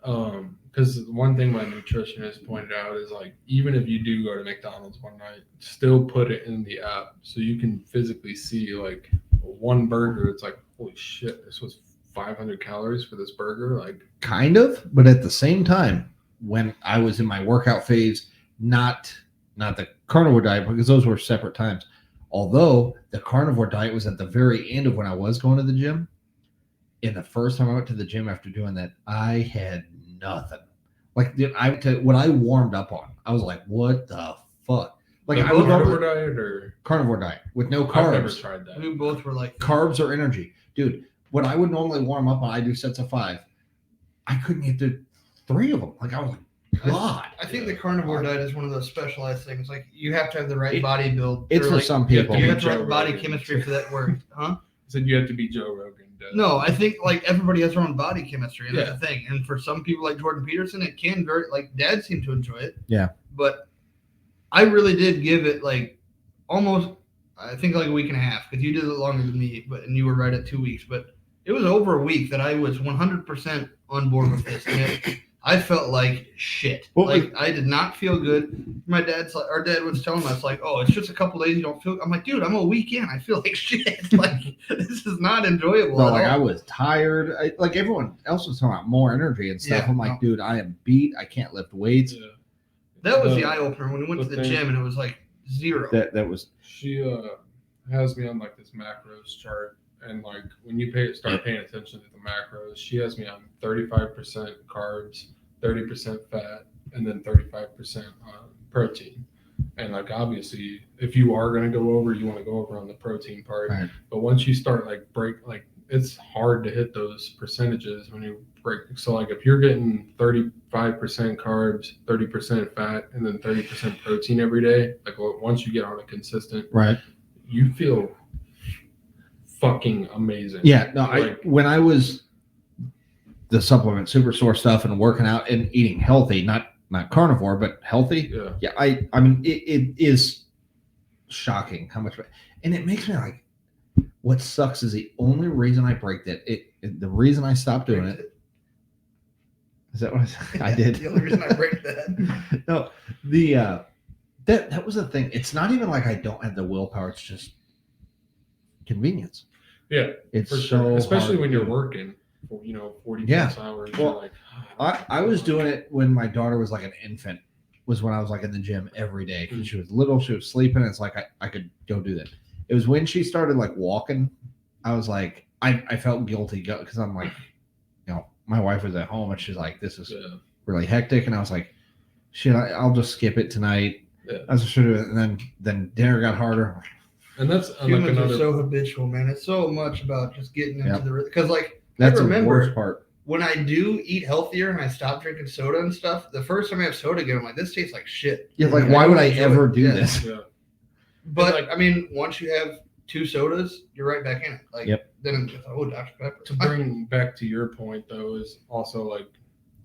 Because one thing my nutritionist pointed out is like, even if you do go to McDonald's one night, still put it in the app so you can physically see like one burger. It's like, holy shit, this was 500 calories for this burger. Like kind of, but at the same time, when I was in my workout phase, not the carnivore diet, because those were separate times. Although the carnivore diet was at the very end of when I was going to the gym. And the first time I went to the gym after doing that, I had nothing. Like what I warmed up on, I was like, what the fuck? Like I would carnivore diet or carnivore diet with no carbs. I've never tried that. We both were like carbs or energy. Dude, what I would normally warm up on, I do sets of 5. I couldn't get to 3 of them. Like I was like, God. I think the carnivore diet is one of those specialized things. Like you have to have the right body build. It's for like, some people. You have the right body chemistry for that work. Huh? So you have to be Joe Rogan. No, I think like everybody has their own body chemistry, and that's the thing. And for some people like Jordan Peterson, it can very like Dad seemed to enjoy it. Yeah. But I really did give it like almost, I think like a week and a half, because you did it longer than me, and you were right at 2 weeks. But it was over a week that I was 100% on board with this. And I felt like shit. I did not feel good. Our dad was telling us like, oh, it's just a couple days you don't feel. I'm like, dude, I'm a week in. I feel like shit. Like this is not enjoyable. No, I was tired. Like everyone else was talking about more energy and stuff. Yeah, I'm like, dude, I am beat. I can't lift weights. Yeah. That was the eye opener when we went to the gym and it was like 0. That was. She has me on like this macros chart, and like when you start paying attention to the macros, she has me on 35% carbs, 30% fat, and then 35% protein. And like obviously, if you are going to go over, you want to go over on the protein part. Right. But once you start it's hard to hit those percentages when you break. So like if you're getting 35% carbs, 30% fat, and then 30% protein every day, like once you get on a consistent, right, you feel fucking amazing. Yeah, no, when I was the supplement superstore stuff and working out and eating healthy, not carnivore, but healthy. Yeah. I mean, it is shocking how much, and it makes me like, what sucks is the only reason I break that. The reason I stopped doing it. Is that what I did? The only reason I break that. No, that was the thing. It's not even like I don't have the willpower. It's just convenience. Yeah, it's for so sure. Especially hard when you're working, 40 plus hours. Well, I was doing it when my daughter was like an infant. Was when I was like in the gym every day because she was little. She was sleeping. It's like I could go do that. It was when she started like walking. I was like, I felt guilty because I'm like, my wife was at home and she's like, this is really hectic. And I was like, shit, I'll just skip it tonight. Yeah. I should have. And then dinner got harder. And that's humans are so habitual, man. It's so much about just getting into the because that's the worst part. When I do eat healthier and I stop drinking soda and stuff, the first time I have soda again, I'm like, this tastes like shit. Yeah, like why would I ever do this? Yeah. But I mean, once you have 2 sodas, you're right back in it. Like, then it's Dr. Pepper. To bring back to your point though, is also like,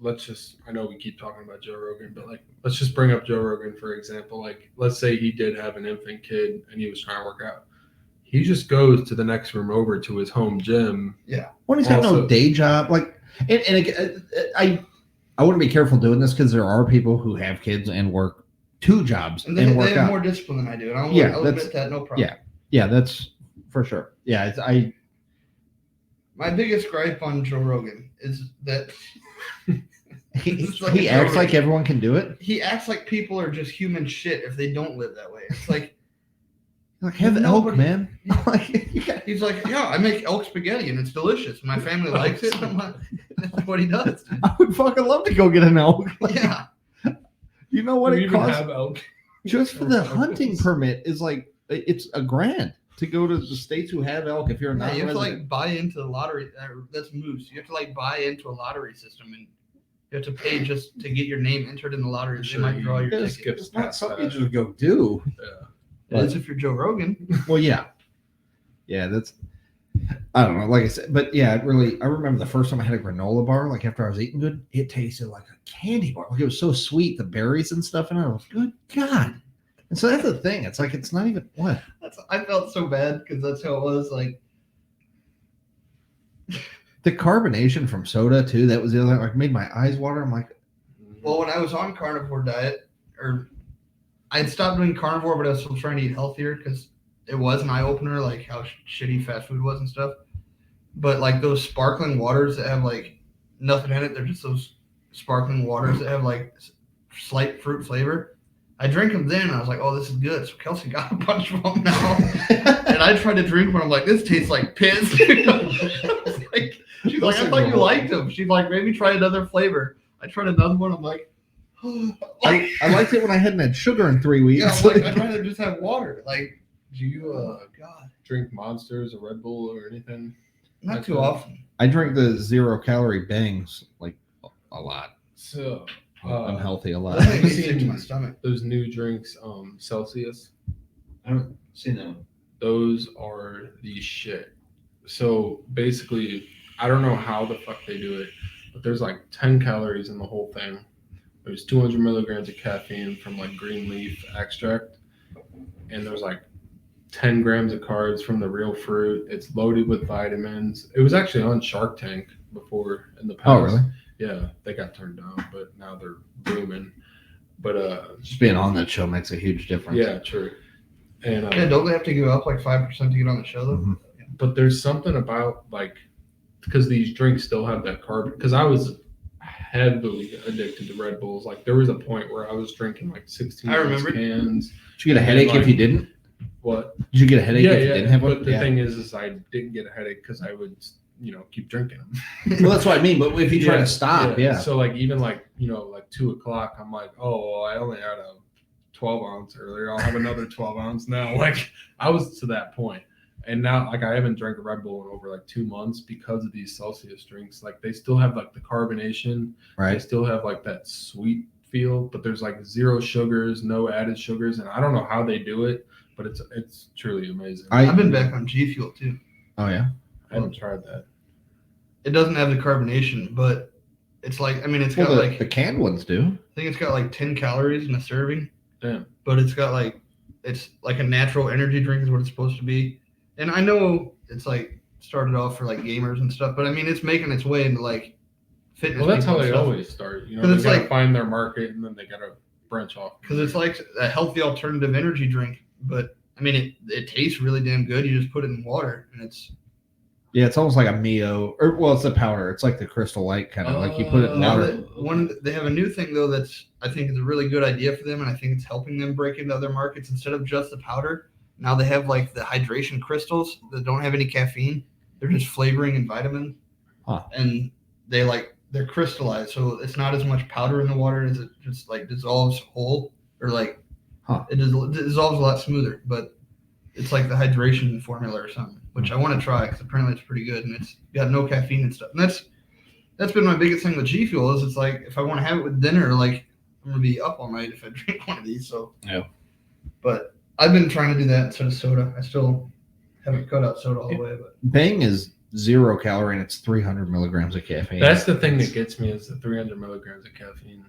I know we keep talking about Joe Rogan, but like, let's just bring up Joe Rogan for example. Like, let's say he did have an infant kid and he was trying to work out. He just goes to the next room over to his home gym. Yeah. When he's got no day job, like, and again, I want to be careful doing this because there are people who have kids and work 2 jobs and work they have out. more discipline than I do. And I'll admit that, no problem. Yeah, that's for sure. Yeah, my biggest gripe on Joe Rogan is that he acts like everyone can do it. He acts like people are just human shit if they don't live that way. It's like have elk, man. He's like, yeah, I make elk spaghetti and it's delicious. My family likes it. I'm like, that's what he does. I would fucking love to go get an elk. Yeah. You know what it costs? Have elk? Just for the hunting permit is like it's $1,000 to go to the states who have elk. If you're not, you have to buy into the lottery. That's moose. You have to buy into a lottery system, and you have to pay just to get your name entered in the lottery. They might draw your ticket. It's not something you just go do. Yeah. It is if you're Joe Rogan. Well, yeah, that's. I don't know, like I said, but yeah, I remember the first time I had a granola bar, like after I was eating good, it tasted like a candy bar. Like it was so sweet, the berries and stuff, and I was, good God. And so that's the thing. It's like, it's not even what. I felt so bad because that's how it was. Like the carbonation from soda too, that was the other, like made my eyes water. I'm like, well, when I was on Carnivore Diet, or I'd stopped doing carnivore, but I was still trying to eat healthier because it was an eye opener, like how shitty fast food was and stuff. But like those sparkling waters that have like nothing in it, they're just those sparkling waters that have like slight fruit flavor. I drank them then and I was like, oh, this is good. So Kelsey got a bunch of them now. And I tried to drink one. I'm like, this tastes like piss. She's like, I thought you liked them. She's like, maybe try another flavor. I tried another one. I'm like, I liked it when I hadn't had sugar in 3 weeks. Yeah, I'm like, I'd rather just have water. Like, do you drink Monsters or Red Bull or anything? Not too often. I drink the 0-calorie bangs like a lot. So unhealthy a lot. That makes me sick to my stomach. Those new drinks, Celsius. I haven't seen them. Those are the shit. So basically, I don't know how the fuck they do it, but there's like 10 calories in the whole thing. There's 200 milligrams of caffeine from like green leaf extract, and there's like 10 grams of carbs from the real fruit. It's loaded with vitamins. It was actually on Shark Tank before in the past. Oh, really? Yeah, they got turned down, but now they're booming. But just being on that show makes a huge difference. Yeah, true. And don't they have to give up like 5% to get on the show though? Mm-hmm. But there's something about like, because these drinks still have that carb. Because I was heavily addicted to Red Bulls. Like there was a point where I was drinking like 16 cans. Did you get a headache if you didn't? What? Did you get a headache if you didn't have one? But the thing is I didn't get a headache because I would, keep drinking them. Well, that's what I mean. But if you try to stop, So like even like 2:00, I'm like, oh, well, I only had a 12 ounce earlier. I'll have another 12 ounce now. Like I was to that point. And now, like, I haven't drank a Red Bull in over like 2 months because of these Celsius drinks. Like, they still have like the carbonation, right? They still have like that sweet feel, but there's like 0 sugars, no added sugars, and I don't know how they do it, but it's truly amazing. I've been back on G Fuel too. Oh yeah, I haven't tried that. It doesn't have the carbonation, but it's like it's got like the canned ones do. I think it's got like 10 calories in a serving. Damn. But it's like a natural energy drink is what it's supposed to be. And I know it's like started off for like gamers and stuff, but it's making its way into like fitness. Well, that's how they stuff. always start. They it's gotta like find their market and then they gotta branch off. Because it's like a healthy alternative energy drink, but it tastes really damn good. You just put it in water and it's. Yeah, it's almost like a Mio, it's a powder. It's like the Crystal Light kind of like you put it in water. They have a new thing though that's I think is a really good idea for them, and I think it's helping them break into other markets. Instead of just the powder, now they have like the hydration crystals that don't have any caffeine. They're just flavoring and vitamin, and they're crystallized, so it's not as much powder in the water as it just like dissolves whole, or like it dissolves a lot smoother. But it's like the hydration formula or something, which I want to try because apparently it's pretty good and it's got no caffeine and stuff. And that's been my biggest thing with G Fuel is it's like if I want to have it with dinner, like I'm gonna be up all night if I drink one of these. So yeah, but I've been trying to do that instead of soda. I still haven't cut out soda all the way, but Bang is 0 calorie and it's 300 milligrams of caffeine. That's the thing that gets me is the 300 milligrams of caffeine.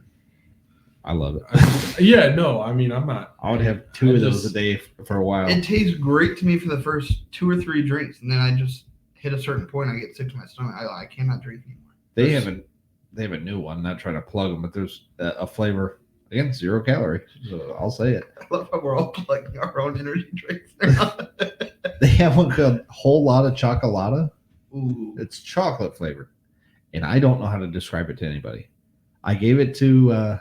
I love it. I'm not. I would have 2 of those a day for a while. It tastes great to me for the first 2 or 3 drinks, and then I just hit a certain point. I get sick to my stomach. I cannot drink anymore. They have a new one. Not trying to plug them, but there's a flavor again 0 calorie. So I'll say it. I love how we're all plugging our own energy drinks. They have one called Whole Lotta Chocolata. Ooh, it's chocolate flavored, and I don't know how to describe it to anybody. I gave it to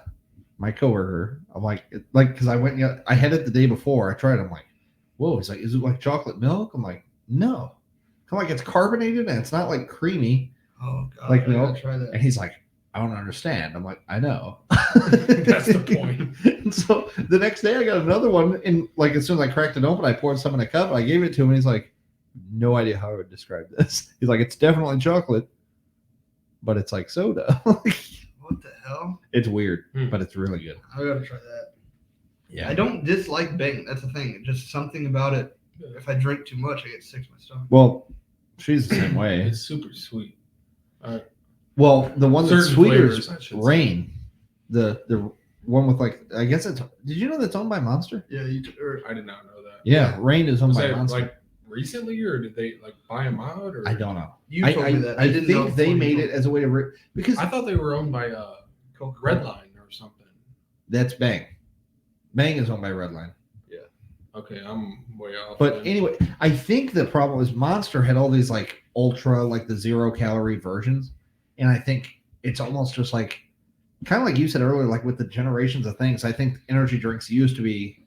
my coworker. I'm like, because I went, I had it the day before. I tried it. I'm like, whoa. He's like, is it like chocolate milk? I'm like, no. I'm like, it's carbonated and it's not like creamy. Oh god, like milk. Try that. And he's like, I don't understand. I'm like, I know. That's the point. And so the next day I got another one, and like as soon as I cracked it open, I poured some in a cup. I gave it to him, and he's like, no idea how I would describe this. He's like, it's definitely chocolate, but it's like soda. What the hell? It's weird, but it's really good. I gotta try that. Yeah. I don't dislike Bang. That's the thing. Just something about it. If I drink too much, I get sick to my stomach. Well, she's the same way. It's super sweet. Well, the one that's sweeter is Rain. The one with like, I guess it's. Did you know that's owned by Monster? Yeah, I did not know that. Yeah, Rain is owned by Monster. Like recently, or did they like buy them out? Or I don't know. You told me that. I think they made it as a way to because I thought they were owned by Redline or something. That's Bang. Bang is owned by Redline. Yeah. Okay, I'm way off. But anyway, I think the problem is Monster had all these like ultra, like the 0 calorie versions, and I think it's almost just like kind of like you said earlier, like with the generations of things. I think energy drinks used to be.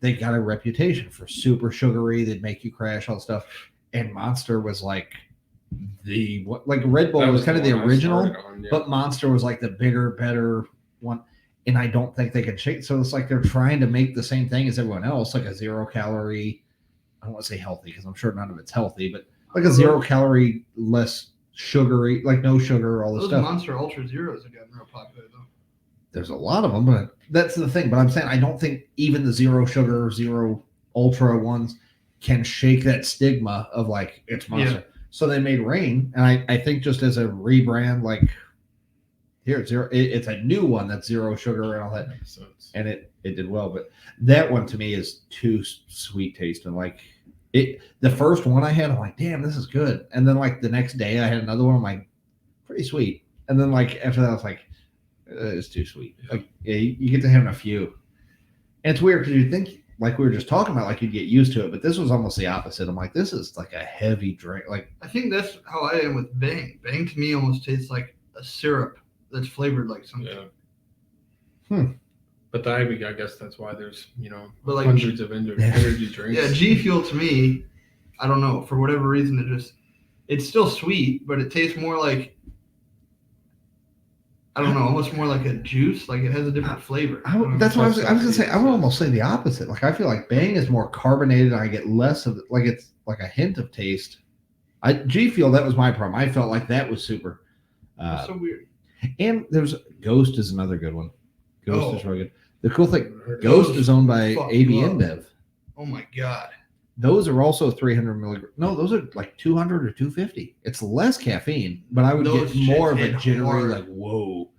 They got a reputation for super sugary. They'd make you crash, all stuff. And Monster was like Red Bull was kind of the original, but Monster was like the bigger, better one. And I don't think they can shake. So it's like they're trying to make the same thing as everyone else, like a 0 calorie. I don't want to say healthy because I'm sure none of it's healthy, but like a 0 calorie, less sugary, like no sugar, all this those stuff. Monster Ultra Zeros have gotten real popular though. There's a lot of them, but that's the thing. But I'm saying I don't think even the 0 sugar, 0 ultra ones can shake that stigma of like it's Monster. Yeah. So they made Rain, and I think just as a rebrand, like here it's zero. It's a new one that's zero sugar and all that, Makes sense. and it did well. But that one to me is too sweet tasting. Like it, the first one I had, I'm like, damn, this is good. And then like the next day I had another one, I'm like, pretty sweet. And then like after that, I was like, it's too sweet. Yeah. Like you get to having a few, and it's weird because you think like we were just talking about, like you'd get used to it, but this was almost the opposite. I'm like, this is like a heavy drink. Like I think that's how I am with Bang. Bang to me almost tastes like a syrup that's flavored like something. Yeah. But I guess that's why there's But like hundreds of energy drinks. Yeah, G Fuel to me, I don't know, for whatever reason it's still sweet, but it tastes more like, I don't know, almost more like a juice. Like it has a different flavor. That's what I was gonna say. I would almost say the opposite. Like I feel like Bang is more carbonated, and I get less of it. Like it's like a hint of taste. G Fuel, that was my problem. I felt like that was super. It's so weird. And there's Ghost is another good one. Ghost is really good. The cool thing, Ghost Ghost is owned by fuck AB you up. InBev. Oh my god. Those are also 300 milligrams. No, those are like 200 or 250. It's less caffeine, but I would Those get more of shits a hit jittery, hard. like, whoa.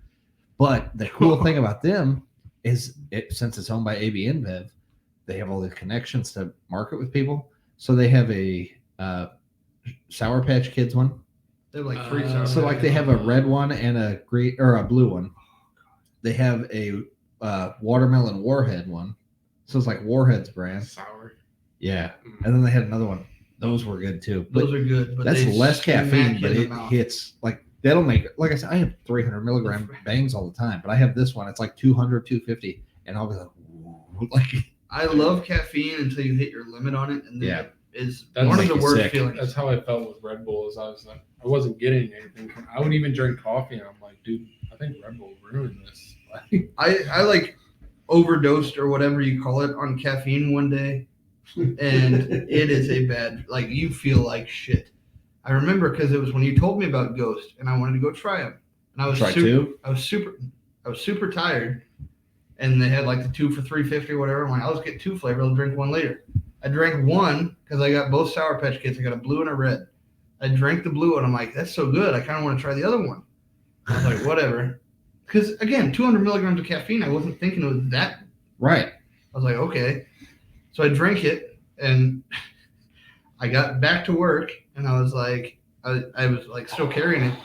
But the cool thing about them is, since it's owned by AB InBev, they have all these connections to market with people. So they have a Sour Patch Kids one. They have like 3 sour. So like they have a red one and a green or a blue one. They have a watermelon Warhead one. So it's like Warhead's brand. Sour. Yeah. And then they had another one. Those were good too. But Those are good, but that's they less smack caffeine, you but in the it mouth. hits like that'll make it. Like I said, I have 300 milligram bangs all the time, but I have this one. It's like 200, 250, and I'll be like, "Ooh," like I love caffeine until you hit your limit on it, and then Yeah. it is That's one of make the you worst sick. feelings. That's how I felt with Red Bull. Is I was like, I wasn't getting anything. I would even drink coffee, and I'm like, dude, I think Red Bull ruined this. I like overdosed or whatever you call it on caffeine one day, and it is a bad, like you feel like shit. I remember because it was when you told me about Ghost, and I wanted to go try them, and I was try super, two. I was super tired, and they had like the 2 for $3.50 or whatever. I'm like, I'll just get 2 flavor. I'll drink one later. I drank one because I got both Sour Patch Kids. I got a blue and a red. I drank the blue, and I'm like, that's so good. I kind of want to try the other one. I was like, whatever. Because again, 200 milligrams of caffeine. I wasn't thinking it was that. Right. I was like, okay. So I drank it, and I got back to work, and I was like, I was like still carrying it,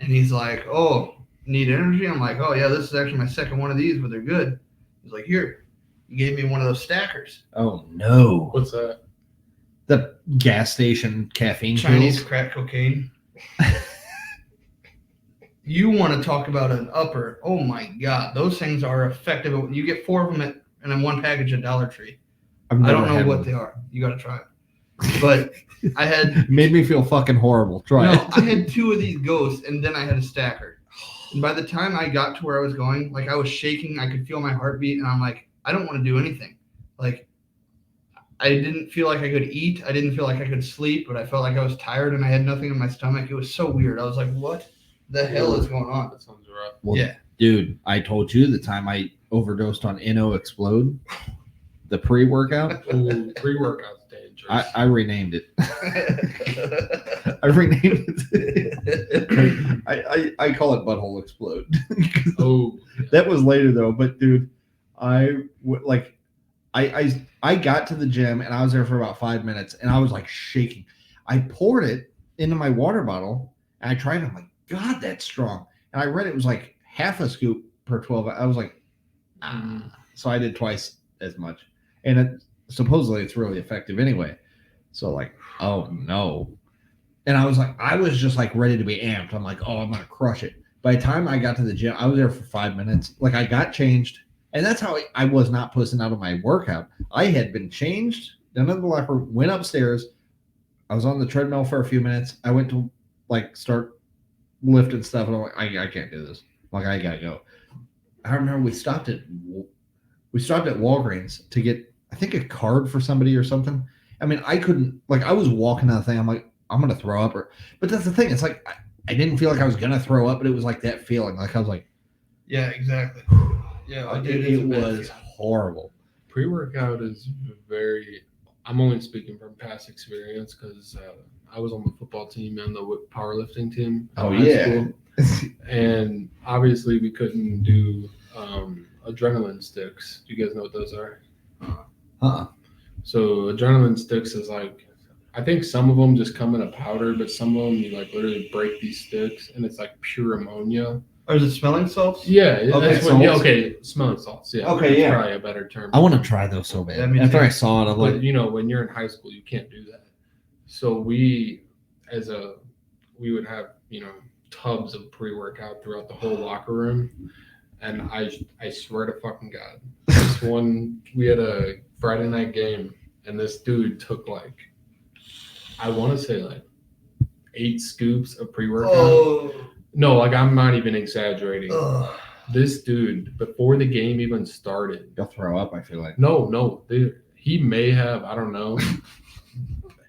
and he's like, oh, need energy? I'm like, oh yeah, this is actually my second one of these, but they're good. He's like, here, he gave me one of those stackers. Oh no. What's that? The gas station caffeine Chinese pills. crack cocaine. You want to talk about an upper? Oh my god, those things are effective. You get 4 of them and then one package at Dollar Tree. I've I never don't know had what one. they are. You got to try it. But I had Made me feel fucking horrible. Try no, it. I had 2 of these Ghosts, and then I had a stacker. And by the time I got to where I was going, like I was shaking, I could feel my heartbeat, and I'm like, I don't want to do anything. Like I didn't feel like I could eat. I didn't feel like I could sleep, but I felt like I was tired and I had nothing in my stomach. It was so weird. I was like, what the hell is going on? That sounds rough. Well, Yeah. dude, I told you the time I overdosed on Inno Explode, the pre-workout. Ooh, pre-workout's dangerous. I renamed it. I renamed it. I call it Butthole Explode. Oh, That was later though, but dude, I got to the gym and I was there for about 5 minutes and I was like shaking. I poured it into my water bottle and I tried it. I'm like, God, that's strong. And I read it was like half a scoop per 12. I was like, so I did twice as much. And supposedly it's really effective anyway. So like, oh no. And I was just like ready to be amped. I'm like, oh, I'm going to crush it. By the time I got to the gym, I was there for 5 minutes. Like I got changed. And that's how I was not pussing out of my workout. I had been changed, done in the locker room, went upstairs. I was on the treadmill for a few minutes. I went to like start lifting stuff. And I'm like, I can't do this. Like I gotta go. I remember we stopped at Walgreens to get, I think, a card for somebody or something. I mean, I couldn't, like I was walking out the thing. I'm like, I'm gonna throw up. But that's the thing. It's like I didn't feel like I was gonna throw up, but it was like that feeling. Like I was like, Yeah, exactly. Yeah, it was horrible. pre-workout is very I'm only speaking from past experience because I was on the football team and the powerlifting team. Oh, in high yeah. school. And obviously we couldn't do adrenaline sticks. Do you guys know what those are? So adrenaline sticks is like, I think some of them just come in a powder, but some of them you like literally break these sticks and it's like pure ammonia. Or is it smelling salts? Yeah, that's what, salts. smelling salts. Yeah, Okay, that's yeah. probably a better term. I want to try those so bad. Yeah, me After too. I saw it, I'm like, But you know, when you're in high school, you can't do that. So we would have, you know, tubs of pre-workout throughout the whole locker room. And I swear to fucking God, this one, we had a Friday night game and this dude took like, I want to say like 8 scoops of pre-workout. Oh. No, like I'm not even exaggerating. Ugh. This dude, before the game even started, you'll throw up, I feel like. no, he may have, I don't know.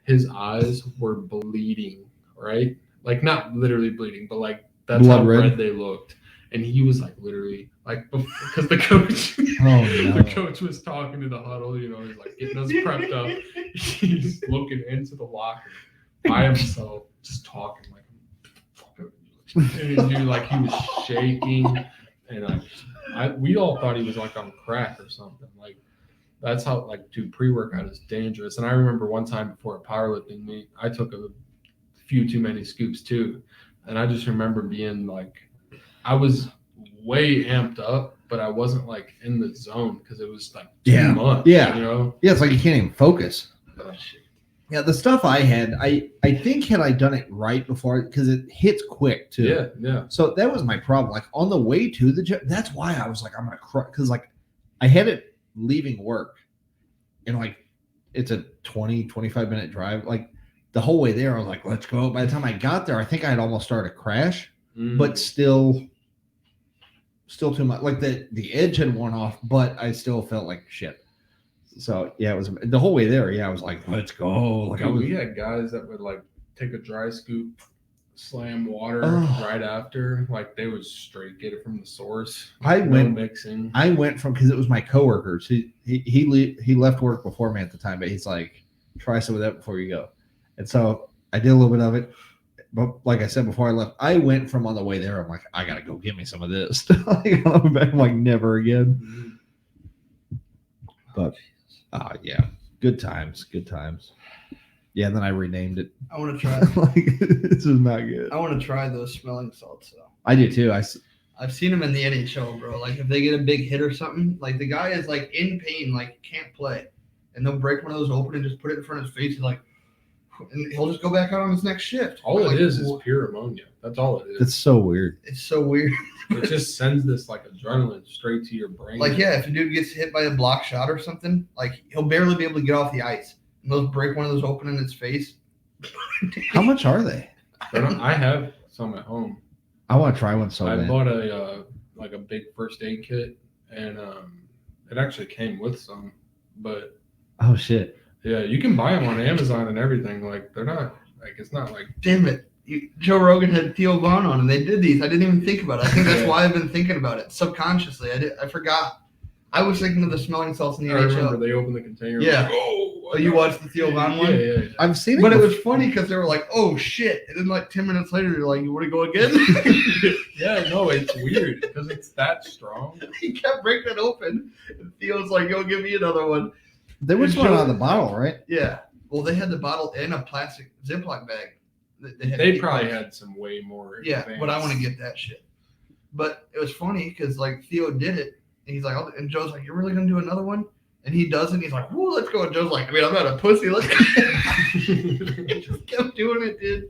His eyes were bleeding, right? Like not literally bleeding, but like that's Blood how red? red they looked. And he was like literally like, because the coach, no. the coach was talking to the huddle, you know, he's like getting us prepped up. He's looking into the locker by himself, just talking like, and dude, like he was shaking, and we all thought he was like on crack or something. Like that's how, like, dude, pre-workout is dangerous. And I remember one time before a powerlifting meet, I took a few too many scoops too, and I just remember being like, I was way amped up, but I wasn't like in the zone because it was like too much. Yeah. You know. Yeah, it's like you can't even focus. Oh, shit. Yeah, the stuff I had, I think had I done it right before, because it hits quick too. Yeah. So that was my problem. Like on the way to the gym, that's why I was like, I'm gonna cry, because like I had it leaving work, and like it's a 20-25 minute drive. Like the whole way there, I was like, let's go. By the time I got there, I think I had almost started to crash, but still too much. Like the edge had worn off, but I still felt like shit. So yeah, it was the whole way there. Yeah, I was like, let's go. Like Dude, we had guys that would like take a dry scoop, slam water right after. Like they would straight get it from the source. No mixing. I went from, because it was my coworkers. He left work before me at the time, but he's like, try some of that before you go. And so I did a little bit of it. But like I said before I left, I went from on the way there, I'm like, I gotta go get me some of this. I'm like, never again. But yeah, good times. Yeah, and then I renamed it. I want to try. Like, this is not good. I want to try those smelling salts though. I do too. I've seen them in the NHL, bro. Like if they get a big hit or something, like the guy is like in pain, like can't play, and they'll break one of those open and just put it in front of his face. He's like, and he'll just go back out on his next shift. All like, it is pure ammonia. That's all it is. It's so weird. It's so weird. It just sends this like adrenaline straight to your brain. Like, yeah, if a dude gets hit by a block shot or something, like he'll barely be able to get off the ice. And they'll break one of those open in his face. How much are they? I have some at home. I want to try one so I bad. bought a big first aid kit, and it actually came with some. But oh shit! Yeah, you can buy them on Amazon and everything. Like they're not like, it's not like. Damn it! Joe Rogan had Theo Vaughn on, and they did these. I didn't even think about it. I think that's why I've been thinking about it subconsciously. I forgot. I was thinking of the smelling salts in the I NHL. remember they opened the container. Yeah. Like, Oh, you watched the Theo Vaughn one? Yeah. I've seen it, but it was funny because they were like, "Oh shit!" And then like 10 minutes later, they're like, "You want to go again?" Yeah, no, it's weird because it's that strong. He kept breaking it open, and Theo's like, "Yo, give me another one." There was one out of the bottle, right? Yeah. Well, they had the bottle in a plastic Ziploc bag. They probably had some way more. Yeah, advanced. but I want to get that shit. But it was funny because like Theo did it, and he's like, and Joe's like, "You're really gonna do another one?" And he does, and he's like, "Woo, let's go." And Joe's like, "I mean, I'm not a pussy. Let's go." He just kept doing it, dude.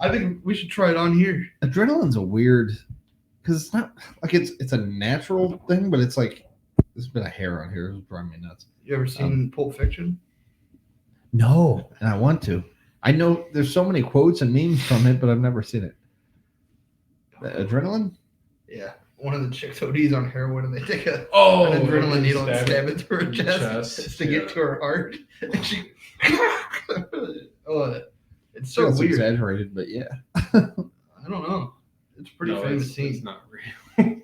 I think we should try it on here. Adrenaline's a weird, because it's not like it's a natural thing, but it's like there's been a hair on here. It's driving me nuts. You ever seen Pulp Fiction? No, and I want to. I know there's so many quotes and memes from it, but I've never seen it. The adrenaline? Yeah. One of the chicks ODs on heroin, and they take an an adrenaline needle and stab it through her chest to get to her heart. And she, it's so It's weird. exaggerated, but yeah. I don't know. It's a pretty famous It's scene. not real.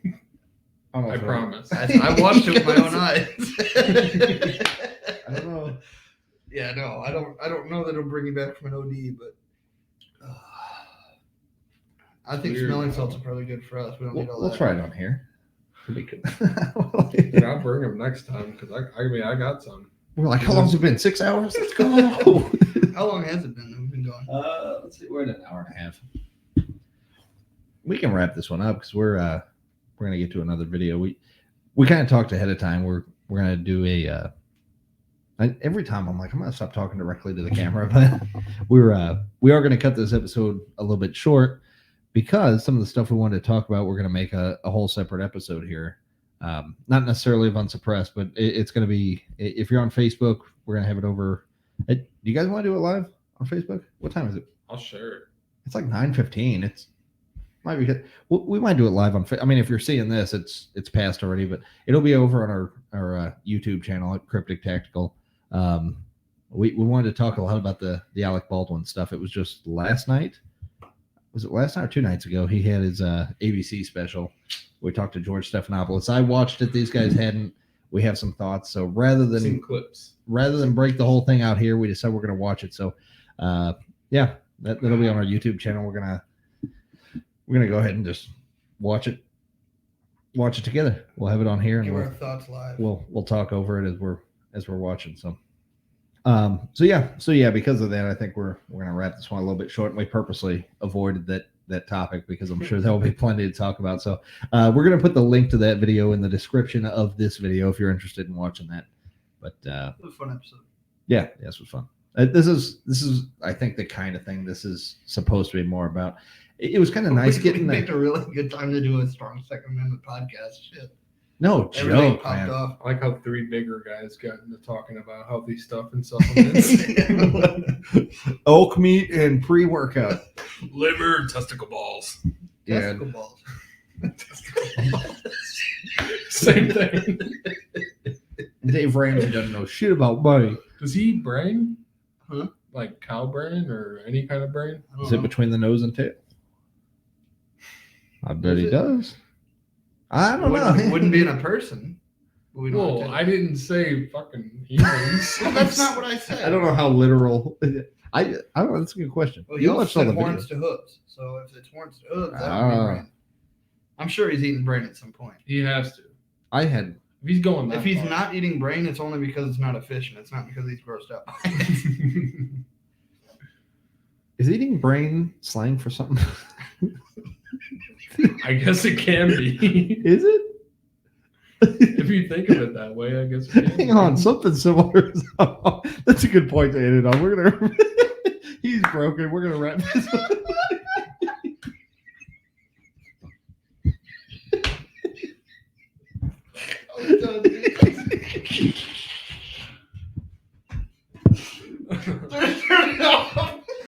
I know. promise. I watched it with my own eyes. I don't know. Yeah, no, I don't know that it'll bring you back from an OD, but I think Weird. smelling salts are probably good for us. We don't need all We'll that. try it on here. It'll be good. Dude, I'll bring them next time because I got some. We're like, how long's it been? 6 hours? Let's go. How long has it been that we've been going? Let's see. We're at an hour and a half. We can wrap this one up because we're gonna get to another video. We kind of talked ahead of time. We're gonna do a. Every time I'm like, I'm gonna stop talking directly to the camera, but we are gonna cut this episode a little bit short because some of the stuff we wanted to talk about, we're gonna make a whole separate episode here. Not necessarily of Unsuppressed, but it's gonna be. If you're on Facebook, we're gonna have it over. Do you guys want to do it live on Facebook? What time is it? I'll share it. It's like 9:15. It's might be good. We might do it live on. I mean, if you're seeing this, it's past already, but it'll be over on our YouTube channel at Kryptik Tactical. We wanted to talk a lot about the Alec Baldwin stuff. It was just last night. Was it last night or 2 nights ago? He had his ABC special. We talked to George Stephanopoulos. I watched it. These guys hadn't. We have some thoughts. So rather than break the whole thing out here, we decided we're going to watch it. So, yeah, that'll be on our YouTube channel. We're gonna go ahead and just watch it together. We'll have it on here, and Give our thoughts live. We'll talk over it as we're watching. So yeah. Because of that, I think we're gonna wrap this one a little bit short. And we purposely avoided that topic because I'm sure there'll be plenty to talk about. So we're gonna put the link to that video in the description of this video if you're interested in watching that. But it was a fun episode. Yeah, this was fun. This is I think the kind of thing this is supposed to be more about. It was kind of nice getting picked a really good time to do a strong Second Amendment podcast. Shit. No Everything joke, popped man. off. I like how 3 bigger guys got into talking about healthy stuff and supplements. Elk meat and pre-workout. Liver, testicle balls. Yeah. Testicle balls. Same thing. Dave Ramsey doesn't know shit about money. Does he eat brain? Huh? Like cow brain or any kind of brain? Is it between the nose and tail? I bet he does. I don't know. Wouldn't be in a person. But we don't Well, I didn't say fucking humans. Well, that's not what I said. I don't know how literal. I don't know. That's a good question. Well, he also said horns to hooves. So if it's horns to hooves, that would be brain. I'm sure he's eating brain at some point. He has to. If he's going that If he's far. not eating brain, it's only because it's not efficient. It's not because he's grossed out. Is eating brain slang for something? I guess it can be. Is it? If you think of it that way, I guess it can Hang be. on, something similar. That's a good point to end it on. We're gonna. He's broken. We're gonna wrap this up. Turn it off.